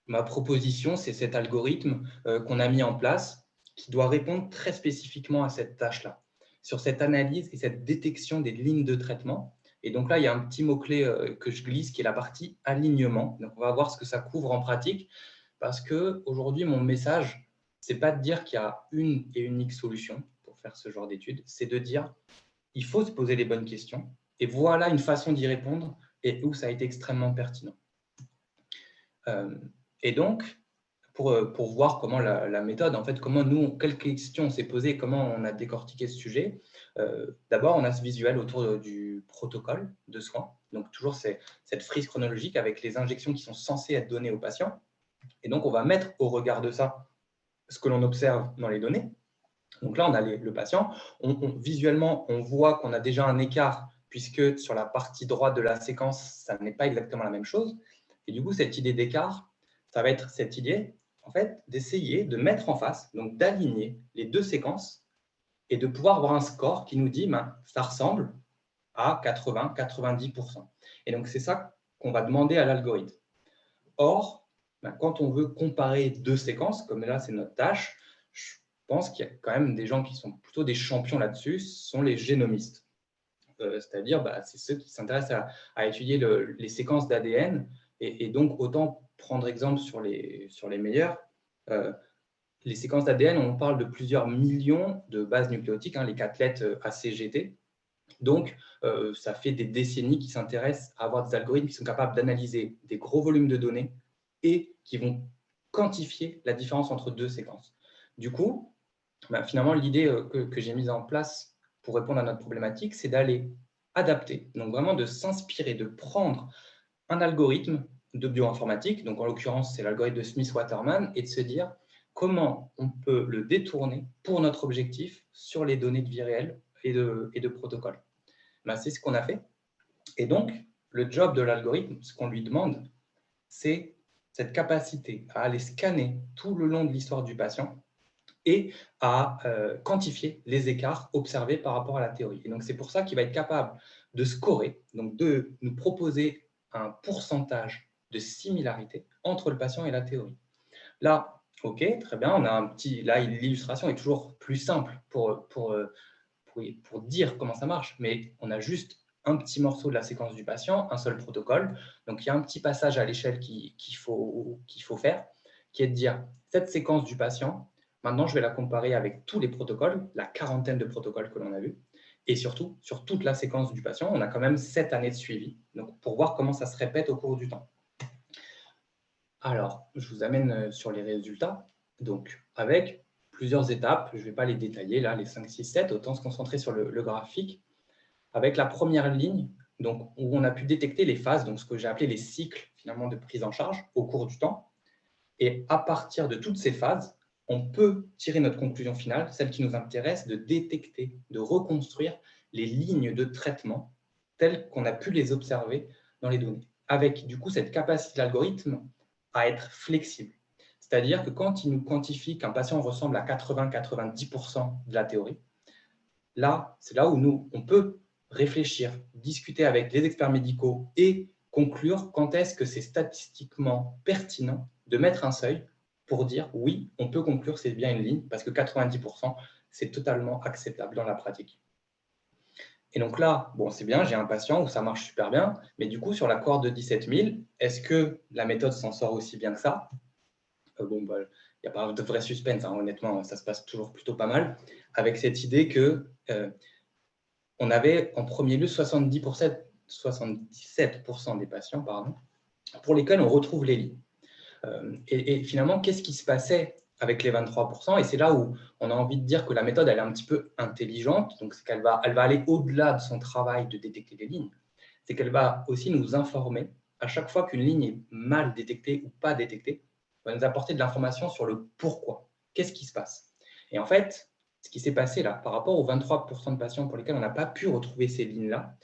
ma proposition, c'est cet algorithme qu'on a mis en place qui doit répondre très spécifiquement à cette tâche-là, sur cette analyse et cette détection des lignes de traitement. Et donc là, il y a un petit mot-clé que je glisse qui est la partie alignement. Donc, on va voir ce que ça couvre en pratique parce qu'aujourd'hui, mon message, ce n'est pas de dire qu'il y a une et unique solution pour faire ce genre d'études, c'est de dire il faut se poser les bonnes questions et voilà une façon d'y répondre et où ça a été extrêmement pertinent. Et donc, pour voir comment la méthode, en fait, quelles questions on s'est posées, comment on a décortiqué ce sujet. D'abord, on a ce visuel autour du protocole de soins. Donc, toujours cette frise chronologique avec les injections qui sont censées être données aux patients. Et donc, on va mettre au regard de ça ce que l'on observe dans les données. Donc là, on a le patient. Visuellement, on voit qu'on a déjà un écart puisque sur la partie droite de la séquence, ça n'est pas exactement la même chose. Et du coup, cette idée d'écart, ça va être cette idée en fait, d'essayer de mettre en face, donc d'aligner les deux séquences et de pouvoir avoir un score qui nous dit ça ressemble à 80-90%. Et donc, c'est ça qu'on va demander à l'algorithme. Or, quand on veut comparer deux séquences, comme là, c'est notre tâche, je pense qu'il y a quand même des gens qui sont plutôt des champions là-dessus, ce sont les génomistes. C'est-à-dire, c'est ceux qui s'intéressent à étudier les séquences d'ADN et donc autant prendre exemple sur les meilleurs. Les séquences d'ADN, on parle de plusieurs millions de bases nucléotiques, les 4 lettres ACGT. Donc, ça fait des décennies qu'ils s'intéressent à avoir des algorithmes qui sont capables d'analyser des gros volumes de données et qui vont quantifier la différence entre deux séquences. Du coup, finalement, l'idée que j'ai mise en place pour répondre à notre problématique, c'est d'aller adapter, donc vraiment de s'inspirer, de prendre un algorithme de bioinformatique, donc en l'occurrence, c'est l'algorithme de Smith-Waterman, et de se dire comment on peut le détourner pour notre objectif sur les données de vie réelle et de protocole. C'est ce qu'on a fait. Et donc, le job de l'algorithme, ce qu'on lui demande, c'est cette capacité à aller scanner tout le long de l'histoire du patient et à quantifier les écarts observés par rapport à la théorie. Et donc, c'est pour ça qu'il va être capable de scorer, donc de nous proposer un pourcentage de similarité entre le patient et la théorie. Là, OK, très bien, on a un petit. Là, l'illustration est toujours plus simple pour dire comment ça marche, mais on a juste un petit morceau de la séquence du patient, un seul protocole. Donc, il y a un petit passage à l'échelle qu'il faut faire, qui est de dire, cette séquence du patient, maintenant, je vais la comparer avec tous les protocoles, la quarantaine de protocoles que l'on a vus, et surtout, sur toute la séquence du patient, on a quand même 7 années de suivi, donc pour voir comment ça se répète au cours du temps. Alors, je vous amène sur les résultats, donc avec plusieurs étapes, je ne vais pas les détailler là, les 5, 6, 7, autant se concentrer sur le graphique, avec la première ligne, donc, où on a pu détecter les phases, donc ce que j'ai appelé les cycles finalement de prise en charge au cours du temps. Et à partir de toutes ces phases, on peut tirer notre conclusion finale, celle qui nous intéresse, de détecter, de reconstruire les lignes de traitement telles qu'on a pu les observer dans les données, avec du coup cette capacité de l'algorithme à être flexible. C'est-à-dire que quand il nous quantifie qu'un patient ressemble à 80-90% de la théorie, là, c'est là où nous, on peut réfléchir, discuter avec les experts médicaux et conclure quand est-ce que c'est statistiquement pertinent de mettre un seuil pour dire oui, on peut conclure c'est bien une ligne parce que 90%, c'est totalement acceptable dans la pratique. Et donc là, bon, c'est bien, j'ai un patient où ça marche super bien, mais du coup, sur la cohorte de 17 000, est-ce que la méthode s'en sort aussi bien que ça? Bon, bah, il n'y a pas de vrai suspense, hein, honnêtement, ça se passe toujours plutôt pas mal, avec cette idée que on avait en premier lieu 77% des patients pour lesquels on retrouve les lignes. Et finalement, qu'est-ce qui se passait avec les 23%? Et c'est là où on a envie de dire que la méthode elle est un petit peu intelligente, donc c'est qu'elle va aller au-delà de son travail de détecter les lignes, c'est qu'elle va aussi nous informer à chaque fois qu'une ligne est mal détectée ou pas détectée, elle va nous apporter de l'information sur le pourquoi. Qu'est-ce qui se passe? Et en fait, ce qui s'est passé là, par rapport aux 23% de patients pour lesquels on n'a pas pu retrouver ces lignes-là,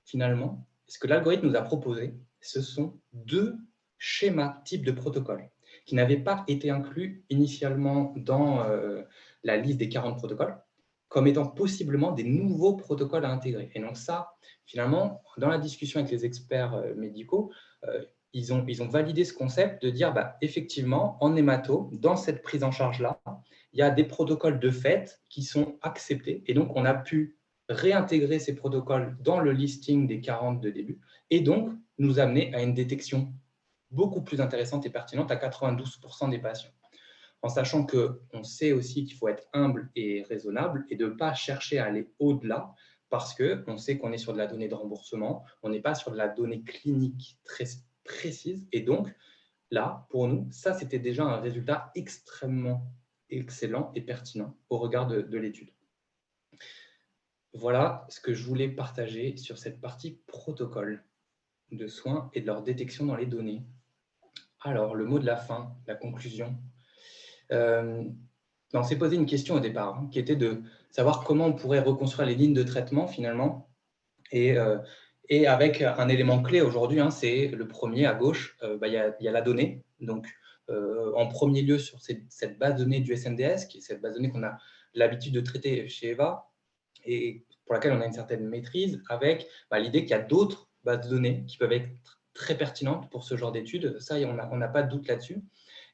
finalement, ce que l'algorithme nous a proposé, ce sont 2 schémas types de protocoles qui n'avaient pas été inclus initialement dans la liste des 40 protocoles, comme étant possiblement des nouveaux protocoles à intégrer. Et donc ça, finalement, dans la discussion avec les experts médicaux, ils ont validé ce concept de dire, bah, effectivement, en hémato, dans cette prise en charge-là, il y a des protocoles de fait qui sont acceptés. Et donc, on a pu réintégrer ces protocoles dans le listing des 40 de début et donc nous amener à une détection beaucoup plus intéressante et pertinente à 92% des patients. En sachant qu'on sait aussi qu'il faut être humble et raisonnable et de ne pas chercher à aller au-delà parce qu'on sait qu'on est sur de la donnée de remboursement, on n'est pas sur de la donnée clinique très précise. Et donc, là, pour nous, ça, c'était déjà un résultat extrêmement excellent et pertinent au regard de l'étude. Voilà ce que je voulais partager sur cette partie protocole de soins et de leur détection dans les données. Alors, le mot de la fin, la conclusion. On s'est posé une question au départ, qui était de savoir comment on pourrait reconstruire les lignes de traitement finalement. Et avec un élément clé aujourd'hui, c'est le premier à gauche, il y a la donnée. Donc, en premier lieu, sur cette base de données du SNDS, qui est cette base de données qu'on a l'habitude de traiter chez Eva, et pour laquelle on a une certaine maîtrise, avec l'idée qu'il y a d'autres bases de données qui peuvent être très pertinentes pour ce genre d'études. Ça, on n'a pas de doute là-dessus.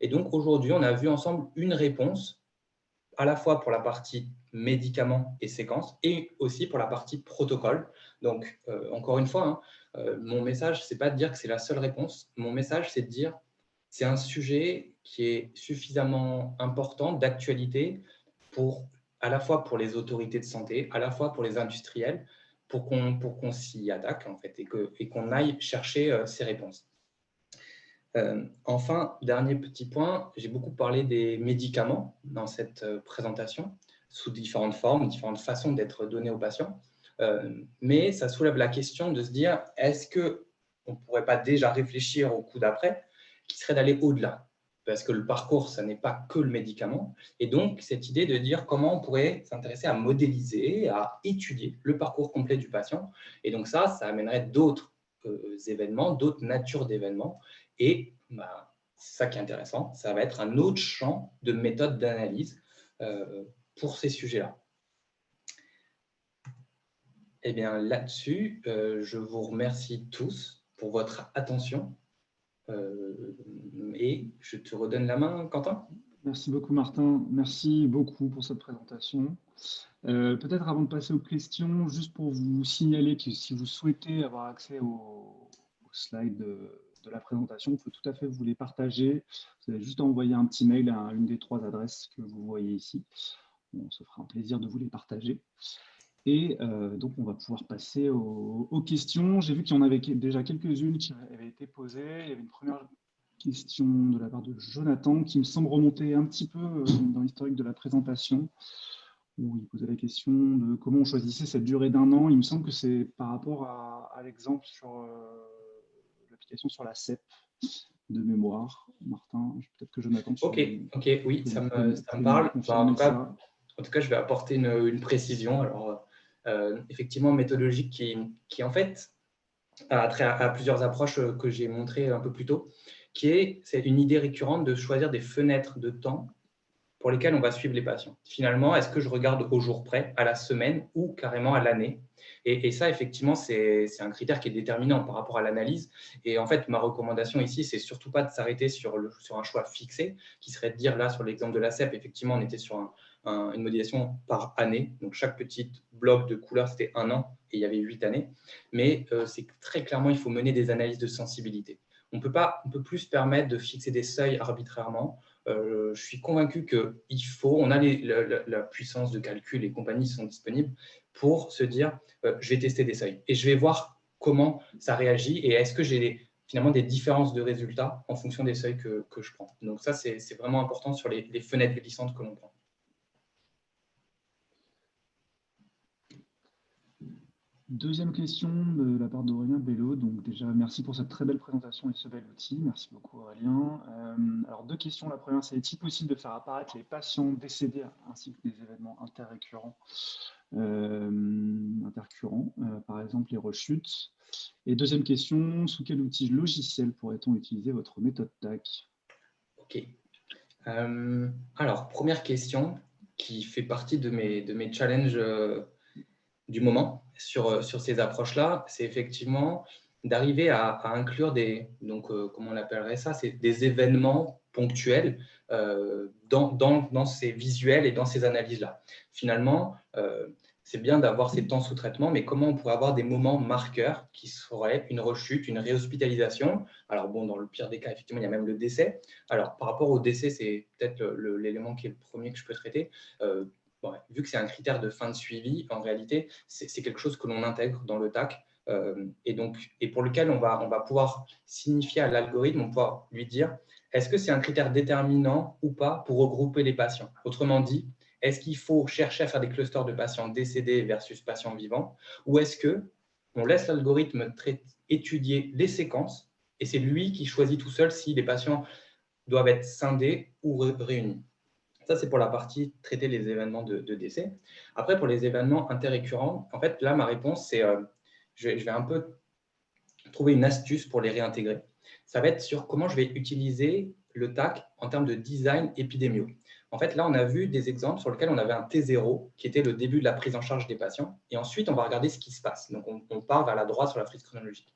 Et donc, aujourd'hui, on a vu ensemble une réponse, à la fois pour la partie médicaments et séquences, et aussi pour la partie protocole. Donc, encore une fois, mon message, ce n'est pas de dire que c'est la seule réponse. Mon message, c'est de dire c'est un sujet qui est suffisamment important, d'actualité, à la fois pour les autorités de santé, à la fois pour les industriels, pour qu'on s'y attaque en fait, et qu'on aille chercher ces réponses. Enfin, dernier petit point, j'ai beaucoup parlé des médicaments dans cette présentation, sous différentes formes, différentes façons d'être donnés aux patients. Mais ça soulève la question de se dire, est-ce qu'on ne pourrait pas déjà réfléchir au coup d'après, qui serait d'aller au-delà? Parce que le parcours, ça n'est pas que le médicament. Et donc, cette idée de dire comment on pourrait s'intéresser à modéliser, à étudier le parcours complet du patient. Et donc ça amènerait d'autres événements, d'autres natures d'événements. Et c'est ça qui est intéressant, ça va être un autre champ de méthode d'analyse pour ces sujets-là. Et bien là-dessus, je vous remercie tous pour votre attention et je te redonne la main, Quentin. Merci beaucoup, Martin. Merci beaucoup pour cette présentation. Peut-être avant de passer aux questions, juste pour vous signaler que si vous souhaitez avoir accès aux slides de la présentation, vous pouvez tout à fait vous les partager. Vous avez juste à envoyer un petit mail à une des 3 adresses que vous voyez ici. On se fera un plaisir de vous les partager. Et donc, on va pouvoir passer aux questions. J'ai vu qu'il y en avait déjà quelques-unes qui avaient été posées. Il y avait une première question de la part de Jonathan qui me semble remonter un petit peu dans l'historique de la présentation, où il posait la question de comment on choisissait cette durée d'1 an. Il me semble que c'est par rapport à l'exemple sur l'application sur la CEP de mémoire. Martin, peut-être que Jonathan, Ok, oui, ça me parle. Enfin, confirmer ça. En tout cas, je vais apporter une précision. Alors, effectivement, méthodologique qui en fait, a trait à plusieurs approches que j'ai montrées un peu plus tôt, c'est une idée récurrente de choisir des fenêtres de temps pour lesquelles on va suivre les patients. Finalement, est-ce que je regarde au jour près, à la semaine ou carrément à l'année? Et ça, effectivement, c'est un critère qui est déterminant par rapport à l'analyse. Et en fait, ma recommandation ici, c'est surtout pas de s'arrêter sur un choix fixé, qui serait de dire là, sur l'exemple de la CEP, effectivement, on était sur une modélisation par année. Donc, chaque petit bloc de couleur, c'était 1 an et il y avait 8 années. Mais c'est très clairement, il faut mener des analyses de sensibilité. On peut plus se permettre de fixer des seuils arbitrairement. Je suis convaincu on a la puissance de calcul et compagnie sont disponibles pour se dire je vais tester des seuils et je vais voir comment ça réagit et est-ce que j'ai finalement des différences de résultats en fonction des seuils que je prends. Donc ça, c'est vraiment important sur les fenêtres glissantes que l'on prend. Deuxième question de la part d'Aurélien Bello. Donc déjà, merci pour cette très belle présentation et ce bel outil. Merci beaucoup Aurélien. Alors 2 questions. La première, c'est est-il possible de faire apparaître les patients décédés ainsi que des événements interrécurrents, par exemple les rechutes? Et deuxième question, sous quel outil logiciel pourrait-on utiliser votre méthode TAC? Ok. Alors, première question qui fait partie de mes challenges du moment sur ces approches-là, c'est effectivement d'arriver à inclure comment on appellerait ça, c'est des événements ponctuels dans ces visuels et dans ces analyses-là. Finalement, c'est bien d'avoir ces temps sous traitement, mais comment on pourrait avoir des moments marqueurs qui seraient une rechute, une réhospitalisation? Alors bon, dans le pire des cas, effectivement, il y a même le décès. Alors, par rapport au décès, c'est peut-être l'élément qui est le premier que je peux traiter. Bon, vu que c'est un critère de fin de suivi, en réalité, c'est quelque chose que l'on intègre dans le TAC et pour lequel on va pouvoir signifier à l'algorithme, on va pouvoir lui dire est-ce que c'est un critère déterminant ou pas pour regrouper les patients? Autrement dit, est-ce qu'il faut chercher à faire des clusters de patients décédés versus patients vivants ou est-ce qu'on laisse l'algorithme étudier les séquences et c'est lui qui choisit tout seul si les patients doivent être scindés ou réunis? Ça, c'est pour la partie traiter les événements de décès. Après, pour les événements interrécurrents, en fait, là, ma réponse, c'est je vais un peu trouver une astuce pour les réintégrer. Ça va être sur comment je vais utiliser le TAC en termes de design épidémiaux. En fait, là, on a vu des exemples sur lesquels on avait un T0 qui était le début de la prise en charge des patients. Et ensuite, on va regarder ce qui se passe. Donc, on part vers la droite sur la frise chronologique.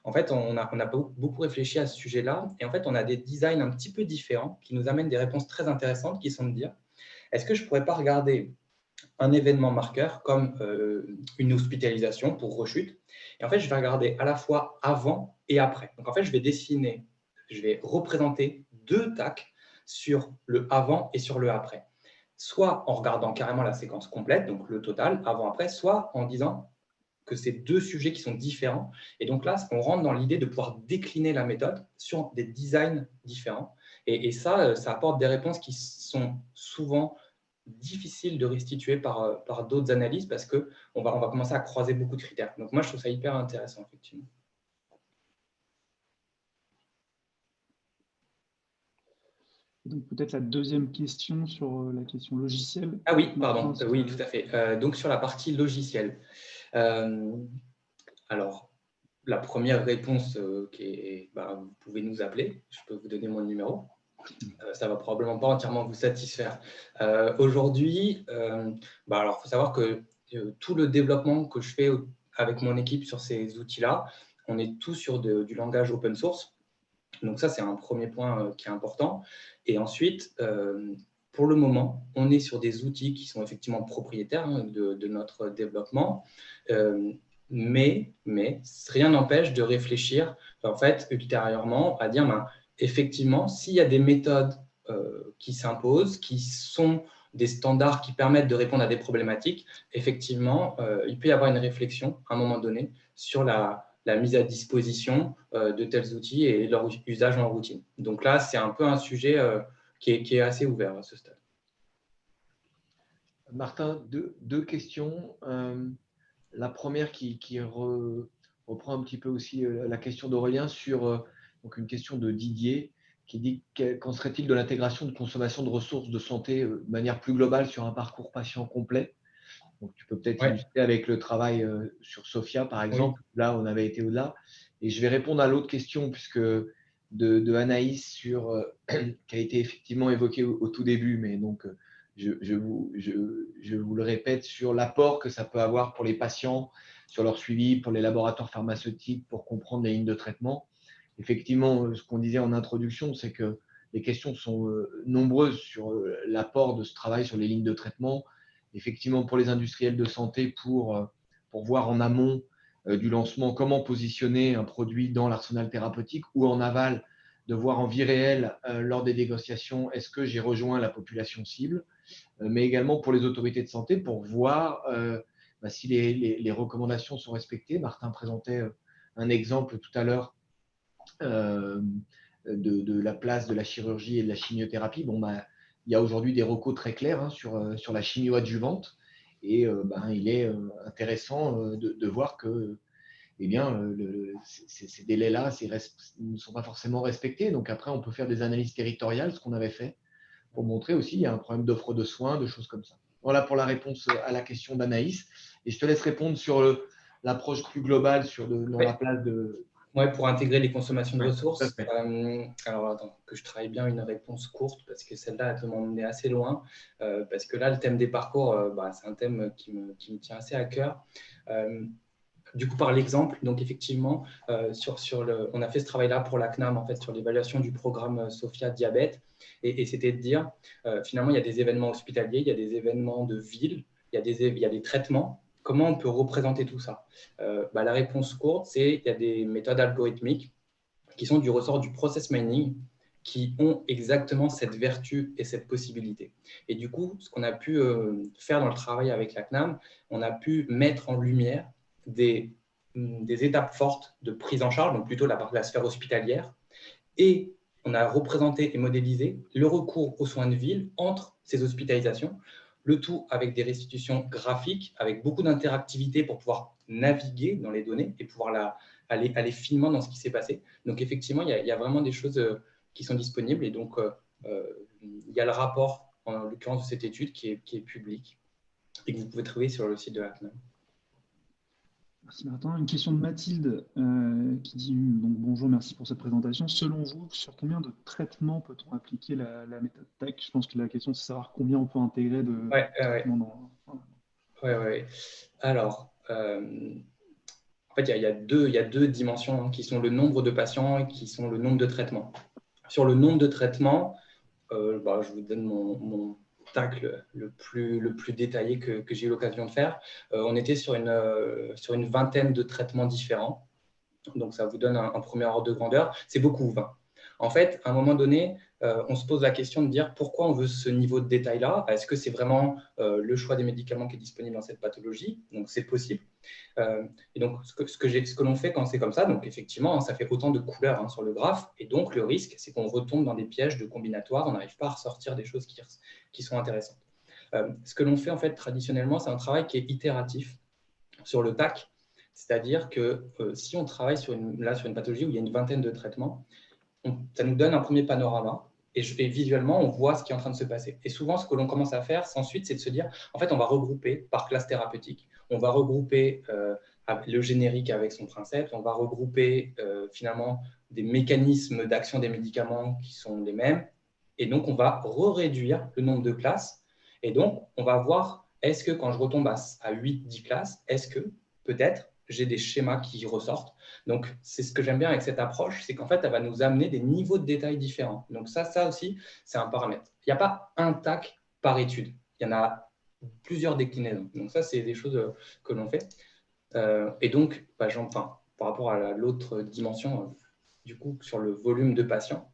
En fait, on a beaucoup réfléchi à ce sujet-là. Et en fait, on a des designs un petit peu différents qui nous amènent des réponses très intéressantes qui sont de dire est-ce que je ne pourrais pas regarder un événement marqueur comme une hospitalisation pour rechute. Et en fait, je vais regarder à la fois avant et après. Donc, en fait, je vais représenter 2 TAC sur le avant et sur le après. Soit en regardant carrément la séquence complète, donc le total, avant-après, soit en disant que c'est 2 sujets qui sont différents. Et donc là, on rentre dans l'idée de pouvoir décliner la méthode sur des designs différents. Et ça apporte des réponses qui sont souvent difficiles de restituer par d'autres analyses parce qu'on va commencer à croiser beaucoup de critères. Donc moi, je trouve ça hyper intéressant, effectivement. Donc peut-être la deuxième question sur la question logicielle. Ah oui, pardon, oui, tout à fait. Donc sur la partie logicielle. Alors, la première réponse vous pouvez nous appeler, je peux vous donner mon numéro. Ça ne va probablement pas entièrement vous satisfaire. Aujourd'hui, alors il faut savoir que tout le développement que je fais avec mon équipe sur ces outils-là, on est tous sur du langage open source. Donc ça, c'est un premier point qui est important. Et ensuite, pour le moment, on est sur des outils qui sont effectivement propriétaires de notre développement, mais rien n'empêche de réfléchir en fait ultérieurement à dire effectivement, s'il y a des méthodes qui s'imposent, qui sont des standards qui permettent de répondre à des problématiques, effectivement, il peut y avoir une réflexion à un moment donné sur la mise à disposition de tels outils et leur usage en routine. Donc là, c'est un peu un sujet qui est assez ouvert à ce stade. Martin, deux questions. La première qui reprend un petit peu aussi la question d'Aurélien sur donc une question de Didier qui dit qu'en serait-il de l'intégration de consommation de ressources de santé de manière plus globale sur un parcours patient complet. Donc, tu peux peut-être illustrer avec le travail sur Sophia, par exemple. Oui. Là, on avait été au-delà. Et je vais répondre à l'autre question, puisque de Anaïs, qui a été effectivement évoquée au tout début, mais donc je vous le répète, sur l'apport que ça peut avoir pour les patients, sur leur suivi, pour les laboratoires pharmaceutiques, pour comprendre les lignes de traitement. Effectivement, ce qu'on disait en introduction, c'est que les questions sont nombreuses sur l'apport de ce travail sur les lignes de traitement. Effectivement, pour les industriels de santé, pour voir en amont du lancement comment positionner un produit dans l'arsenal thérapeutique, ou en aval, de voir en vie réelle lors des négociations, est-ce que j'ai rejoint la population cible, mais également pour les autorités de santé, pour voir si les recommandations sont respectées. Martin présentait un exemple tout à l'heure de la place de la chirurgie et de la chimiothérapie. Il y a aujourd'hui des recos très clairs sur la chimio adjuvante, et il est intéressant de voir que ces délais-là ne sont pas forcément respectés. Donc après, on peut faire des analyses territoriales, ce qu'on avait fait, pour montrer aussi qu'il y a un problème d'offre de soins, de choses comme ça. Voilà pour la réponse à la question d'Anaïs. Et je te laisse répondre sur l'approche plus globale dans la place de… Oui, pour intégrer les consommations de ressources. Alors, attends, que je travaille bien une réponse courte, parce que celle-là, elle peut m'emmener assez loin. Parce que là, le thème des parcours, c'est un thème qui me tient assez à cœur. Du coup, par l'exemple, donc effectivement, on a fait ce travail-là pour la CNAM, en fait, sur l'évaluation du programme Sophia Diabète. Et c'était de dire, finalement, il y a des événements hospitaliers, il y a des événements de ville, il y a des traitements. Comment on peut représenter tout ça? La réponse courte, c'est qu'il y a des méthodes algorithmiques qui sont du ressort du process mining, qui ont exactement cette vertu et cette possibilité. Et du coup, ce qu'on a pu faire dans le travail avec la CNAM, on a pu mettre en lumière des étapes fortes de prise en charge, donc plutôt la sphère hospitalière, et on a représenté et modélisé le recours aux soins de ville entre ces hospitalisations, le tout avec des restitutions graphiques, avec beaucoup d'interactivité pour pouvoir naviguer dans les données et pouvoir aller finement dans ce qui s'est passé. Donc effectivement, il y a vraiment des choses qui sont disponibles, et donc il y a le rapport, en l'occurrence de cette étude, qui est public et que vous pouvez trouver sur le site de la CNAM. Merci Martin. Une question de Mathilde qui dit donc, bonjour, merci pour cette présentation. Selon vous, sur combien de traitements peut-on appliquer la méthode TAC? Je pense que la question, c'est de savoir combien on peut intégrer de traitements dans… Oui. Alors, en fait, il y a deux dimensions qui sont le nombre de patients et qui sont le nombre de traitements. Sur le nombre de traitements, je vous donne mon TAC le plus détaillé que j'ai eu l'occasion de faire. On était sur une vingtaine de traitements différents. Donc, ça vous donne un premier ordre de grandeur. C'est beaucoup, 20. En fait, à un moment donné, on se pose la question de dire pourquoi on veut ce niveau de détail-là. Est-ce que c'est vraiment le choix des médicaments qui est disponible dans cette pathologie? Donc, c'est possible. Et donc, ce que l'on fait quand c'est comme ça, donc effectivement, ça fait autant de couleurs sur le graphe. Et donc, le risque, c'est qu'on retombe dans des pièges de combinatoires. On n'arrive pas à ressortir des choses qui sont intéressantes. Ce que l'on fait, en fait, traditionnellement, c'est un travail qui est itératif sur le TAC. C'est-à-dire que si on travaille sur une pathologie où il y a une vingtaine de traitements, ça nous donne un premier panorama, et visuellement, on voit ce qui est en train de se passer. Et souvent, ce que l'on commence à faire ensuite, c'est de se dire, en fait, on va regrouper par classe thérapeutique, on va regrouper le générique avec son princeps, on va regrouper finalement des mécanismes d'action des médicaments qui sont les mêmes, et donc on va réduire le nombre de classes, et donc on va voir, est-ce que quand je retombe à 8-10 classes, est-ce que peut-être j'ai des schémas qui ressortent. Donc, c'est ce que j'aime bien avec cette approche, c'est qu'en fait, elle va nous amener des niveaux de détails différents. Donc, ça aussi, c'est un paramètre. Il n'y a pas un TAC par étude. Il y en a plusieurs déclinaisons. Donc, ça, c'est des choses que l'on fait. Et donc, par rapport à l'autre dimension, du coup, sur le volume de patients,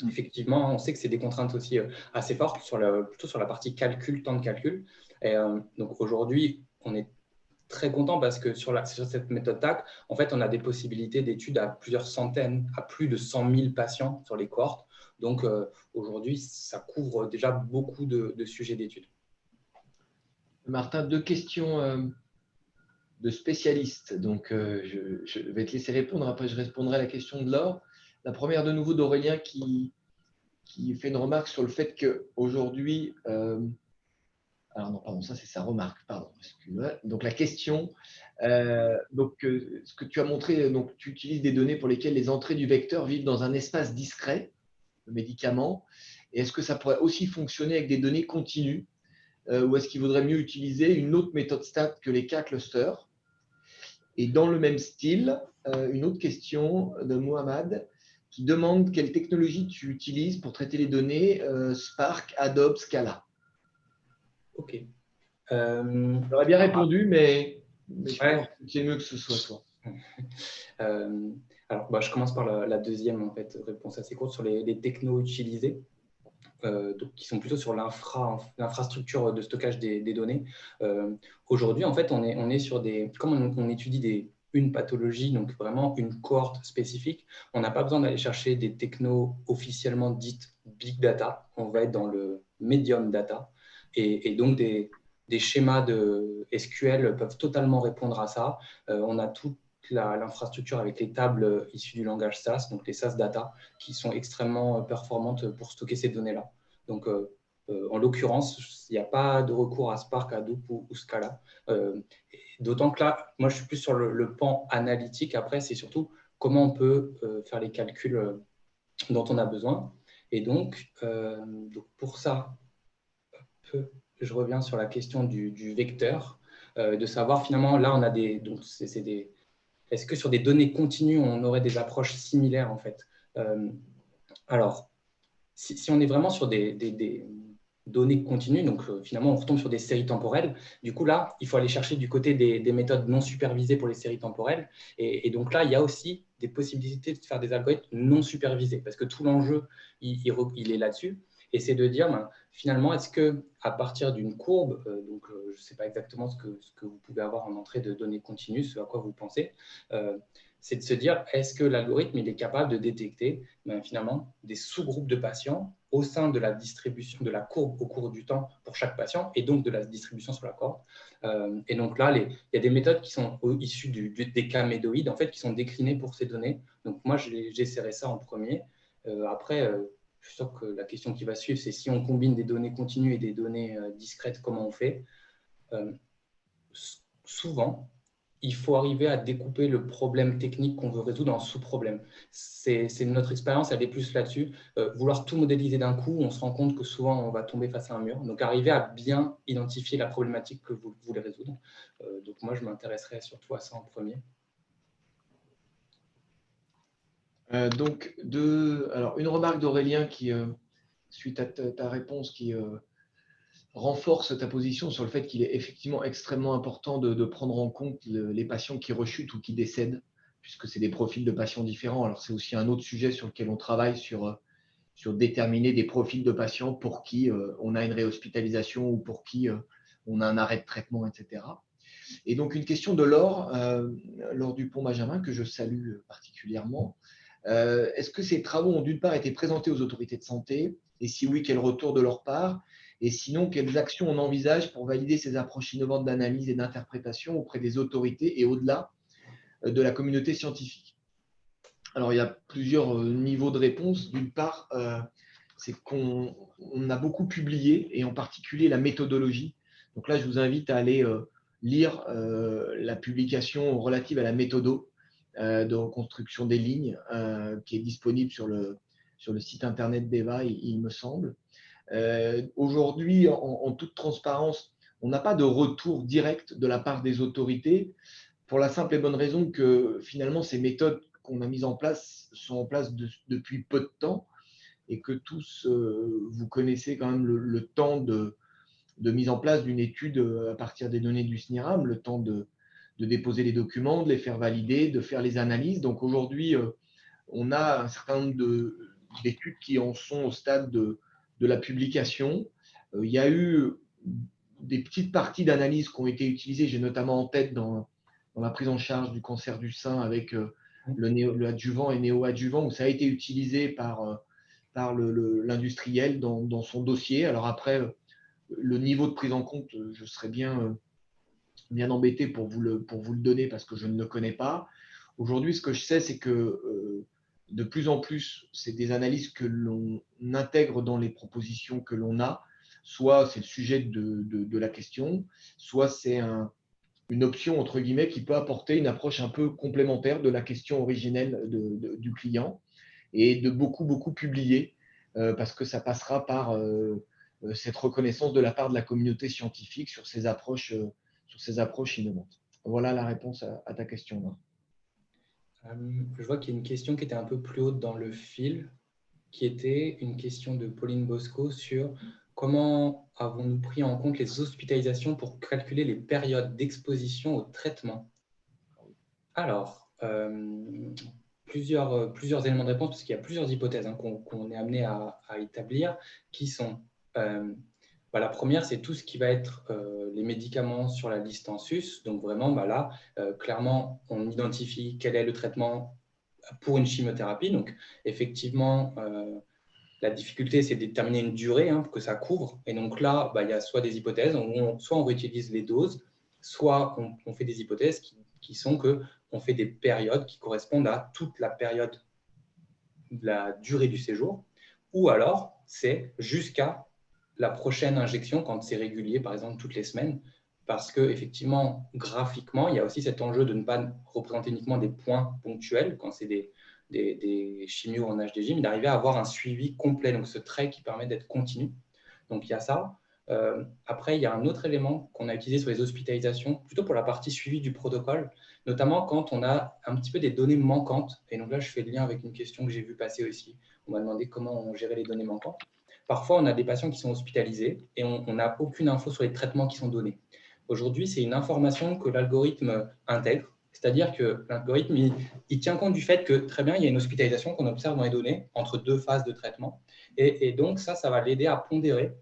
effectivement, on sait que c'est des contraintes aussi assez fortes, plutôt sur la partie calcul, temps de calcul. Et donc, aujourd'hui, on est très content parce que sur cette méthode TAC, en fait, on a des possibilités d'études à plusieurs centaines, à plus de 100 000 patients sur les cohortes. Donc, aujourd'hui, ça couvre déjà beaucoup de sujets d'études. Martin, 2 questions de spécialistes. Donc, je vais te laisser répondre. Après, je répondrai à la question de Laure. La première, de nouveau, d'Aurélien qui fait une remarque sur le fait qu'aujourd'hui… alors non, pardon, ça c'est sa remarque. Pardon, excuse-moi. Donc, la question… ce que tu as montré, donc, tu utilises des données pour lesquelles les entrées du vecteur vivent dans un espace discret, le médicament. Et est-ce que ça pourrait aussi fonctionner avec des données continues ou est-ce qu'il vaudrait mieux utiliser une autre méthode stat que les K-clusters? Et dans le même style, une autre question de Mohamed qui demande quelle technologie tu utilises pour traiter les données Spark, Adobe, Scala. OK. J'aurais bien répondu, mais je pense que c'est mieux que ce soit toi. Alors, je commence par la deuxième en fait, réponse assez courte sur les technos utilisés. Donc, qui sont plutôt sur l'infrastructure de stockage des données. Aujourd'hui, en fait, on est sur comme on étudie une pathologie, donc vraiment une cohorte spécifique, on n'a pas besoin d'aller chercher des technos officiellement dites big data. On va être dans le medium data. Et donc, des schémas de SQL peuvent totalement répondre à ça. On a toute l'infrastructure avec les tables issues du langage SAS, donc les SAS data, qui sont extrêmement performantes pour stocker ces données-là. Donc, en l'occurrence, il n'y a pas de recours à Spark, Hadoop ou Scala. D'autant que là, moi, je suis plus sur le pan analytique. Après, c'est surtout comment on peut faire les calculs dont on a besoin. Et donc pour ça, je reviens sur la question du vecteur, de savoir finalement, là, on a est-ce que sur des données continues, on aurait des approches similaires en fait? Alors, si on est vraiment sur des données continues, donc finalement on retombe sur des séries temporelles, du coup là, il faut aller chercher du côté des méthodes non supervisées pour les séries temporelles. Et donc là, il y a aussi des possibilités de faire des algorithmes non supervisés, parce que tout l'enjeu, il est là-dessus. Et c'est de dire, finalement, est-ce qu'à partir d'une courbe, je ne sais pas exactement ce que vous pouvez avoir en entrée de données continues, ce à quoi vous pensez, c'est de se dire, est-ce que l'algorithme il est capable de détecter finalement des sous-groupes de patients au sein de la distribution de la courbe au cours du temps pour chaque patient et donc de la distribution sur la courbe. Et donc là, il y a des méthodes qui sont issues des camédoïdes en fait, qui sont déclinées pour ces données. Donc moi, j'essaierai ça en premier. Après, je suis sûr que la question qui va suivre, c'est si on combine des données continues et des données discrètes, comment on fait? Souvent, il faut arriver à découper le problème technique qu'on veut résoudre en sous-problèmes. C'est notre expérience, elle est plus là-dessus. Vouloir tout modéliser d'un coup, on se rend compte que souvent, on va tomber face à un mur. Donc, arriver à bien identifier la problématique que vous voulez résoudre. Donc, moi, je m'intéresserai surtout à ça en premier. Alors, une remarque d'Aurélien qui, suite à ta réponse, qui renforce ta position sur le fait qu'il est effectivement extrêmement important de prendre en compte les patients qui rechutent ou qui décèdent, puisque c'est des profils de patients différents. Alors, c'est aussi un autre sujet sur lequel on travaille sur déterminer des profils de patients pour qui on a une réhospitalisation ou pour qui on a un arrêt de traitement, etc. Et donc, une question de Laure Dupont-Benjamin, que je salue particulièrement. Est-ce que ces travaux ont d'une part été présentés aux autorités de santé? Et si oui, quel retour de leur part? Et sinon, quelles actions on envisage pour valider ces approches innovantes d'analyse et d'interprétation auprès des autorités et au-delà de la communauté scientifique? Alors, il y a plusieurs niveaux de réponse. D'une part, c'est qu'on a beaucoup publié, et en particulier la méthodologie. Donc là, je vous invite à aller lire la publication relative à la méthodo de reconstruction des lignes qui est disponible sur le site internet d'EVA, il me semble. Aujourd'hui, en toute transparence, on n'a pas de retour direct de la part des autorités pour la simple et bonne raison que finalement, ces méthodes qu'on a mises en place sont en place depuis peu de temps et que tous, vous connaissez quand même le temps de mise en place d'une étude à partir des données du SNIRAM, le temps de déposer les documents, de les faire valider, de faire les analyses. Donc aujourd'hui, on a un certain nombre d'études qui en sont au stade de la publication. Il y a eu des petites parties d'analyse qui ont été utilisées, j'ai notamment en tête dans la prise en charge du cancer du sein avec le adjuvant et néoadjuvant, où ça a été utilisé par l'industriel dans son dossier. Alors après, le niveau de prise en compte, je serais bien embêté pour vous le donner parce que je ne le connais pas. Aujourd'hui, ce que je sais, c'est que de plus en plus, c'est des analyses que l'on intègre dans les propositions que l'on a. Soit c'est le sujet de la question, soit c'est une option, entre guillemets, qui peut apporter une approche un peu complémentaire de la question originelle du client et de beaucoup publier parce que ça passera par cette reconnaissance de la part de la communauté scientifique sur ces approches innovantes. Voilà la réponse à ta question. Je vois qu'il y a une question qui était un peu plus haute dans le fil, qui était une question de Pauline Bosco sur comment avons-nous pris en compte les hospitalisations pour calculer les périodes d'exposition au traitement. Alors, plusieurs éléments de réponse, parce qu'il y a plusieurs hypothèses qu'on est amené à établir, qui sont la première, c'est tout ce qui va être les médicaments sur la liste en sus. Donc vraiment, là, clairement, on identifie quel est le traitement pour une chimiothérapie. Donc effectivement, la difficulté, c'est de déterminer une durée pour que ça couvre. Et donc là, il y a soit des hypothèses, soit on réutilise les doses, soit on fait des hypothèses qui sont qu'on fait des périodes qui correspondent à toute la période de la durée du séjour, ou alors c'est jusqu'à la prochaine injection quand c'est régulier, par exemple toutes les semaines, parce qu'effectivement, graphiquement, il y a aussi cet enjeu de ne pas représenter uniquement des points ponctuels quand c'est des chimios en HDJ, mais d'arriver à avoir un suivi complet, donc ce trait qui permet d'être continu. Donc il y a ça. Après, il y a un autre élément qu'on a utilisé sur les hospitalisations, plutôt pour la partie suivi du protocole, notamment quand on a un petit peu des données manquantes. Et donc là, je fais le lien avec une question que j'ai vue passer aussi. On m'a demandé comment on gérait les données manquantes. Parfois, on a des patients qui sont hospitalisés et on n'a aucune info sur les traitements qui sont donnés. Aujourd'hui, c'est une information que l'algorithme intègre, c'est-à-dire que l'algorithme, il tient compte du fait que, très bien, il y a une hospitalisation qu'on observe dans les données entre deux phases de traitement. Et donc, ça va l'aider à pondérer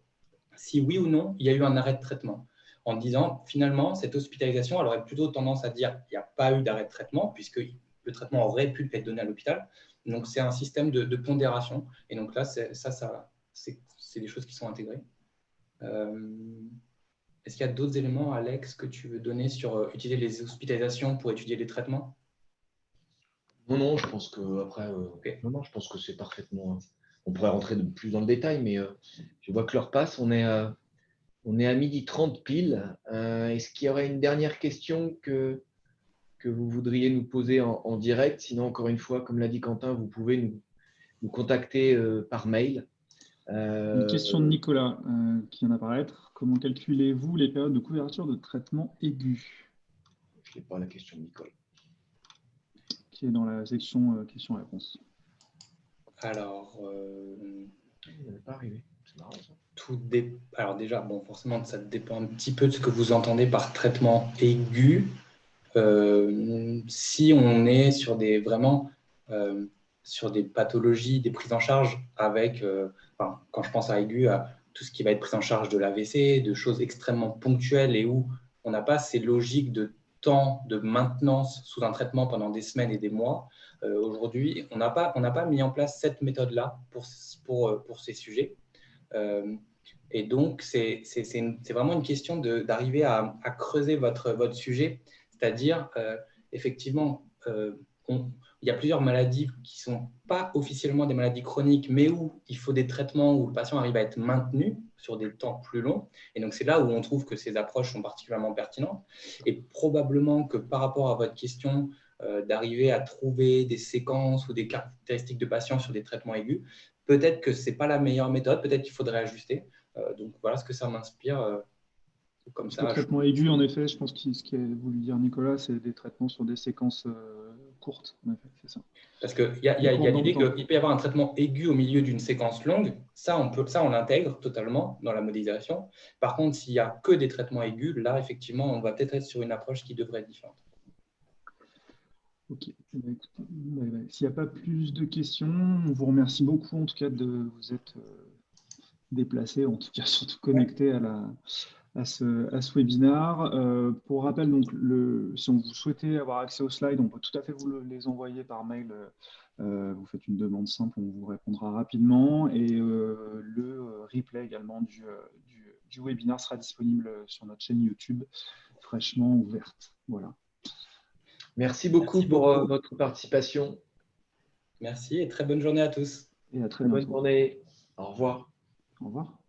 si oui ou non, il y a eu un arrêt de traitement. En disant, finalement, cette hospitalisation, elle aurait plutôt tendance à dire qu'il n'y a pas eu d'arrêt de traitement, puisque le traitement aurait pu être donné à l'hôpital. Donc, c'est un système de pondération. Et donc là, c'est des choses qui sont intégrées. Est-ce qu'il y a d'autres éléments, Alex, que tu veux donner sur utiliser les hospitalisations pour étudier les traitements? Non, je pense que après, okay. Non, je pense que c'est parfaitement. On pourrait rentrer plus dans le détail, mais je vois que l'heure passe. On est à 12h30 pile. Est-ce qu'il y aurait une dernière question que vous voudriez nous poser en direct? Sinon, encore une fois, comme l'a dit Quentin, vous pouvez nous contacter par mail. Une question de Nicolas qui vient d'apparaître. Comment calculez-vous les périodes de couverture de traitement aigu? Je n'ai pas la question de Nicolas. Qui est dans la section questions-réponses. Alors, il n'avait pas arrivé. C'est marrant ça. Alors déjà, forcément, ça dépend un petit peu de ce que vous entendez par traitement aigu. Si on est sur sur des pathologies, des prises en charge avec, quand je pense à aigu, à tout ce qui va être prise en charge de l'AVC, de choses extrêmement ponctuelles et où on n'a pas ces logiques de temps de maintenance sous un traitement pendant des semaines et des mois. Aujourd'hui, on n'a pas mis en place cette méthode-là pour ces sujets. Et donc, c'est vraiment une question d'arriver à creuser votre sujet, c'est-à-dire, effectivement, il y a plusieurs maladies qui ne sont pas officiellement des maladies chroniques, mais où il faut des traitements où le patient arrive à être maintenu sur des temps plus longs. Et donc, c'est là où on trouve que ces approches sont particulièrement pertinentes. Et probablement que par rapport à votre question, d'arriver à trouver des séquences ou des caractéristiques de patients sur des traitements aigus, peut-être que ce n'est pas la meilleure méthode, peut-être qu'il faudrait ajuster. Donc, voilà ce que ça m'inspire Comme Le ça, traitement aigu, en effet, je pense que ce qu'a voulu dire Nicolas, c'est des traitements sur des séquences courtes. En effet, c'est ça. parce qu'il y a l'idée qu'il peut y avoir un traitement aigu au milieu d'une séquence longue. Ça, on l'intègre totalement dans la modélisation. Par contre, s'il n'y a que des traitements aigus, là, effectivement, on va peut-être être sur une approche qui devrait être différente. Ok. S'il n'y a pas plus de questions, on vous remercie beaucoup en tout cas de vous être déplacé, en tout cas surtout connecté à ce webinaire. Pour rappel, donc, si on vous souhaitez avoir accès aux slides, on peut tout à fait vous les envoyer par mail. Vous faites une demande simple, on vous répondra rapidement. Et le replay également du webinaire sera disponible sur notre chaîne YouTube, fraîchement ouverte. Voilà. Merci beaucoup pour votre participation. Merci et très bonne journée à tous. Et à très Bonne bientôt. journée. Au revoir. Au revoir.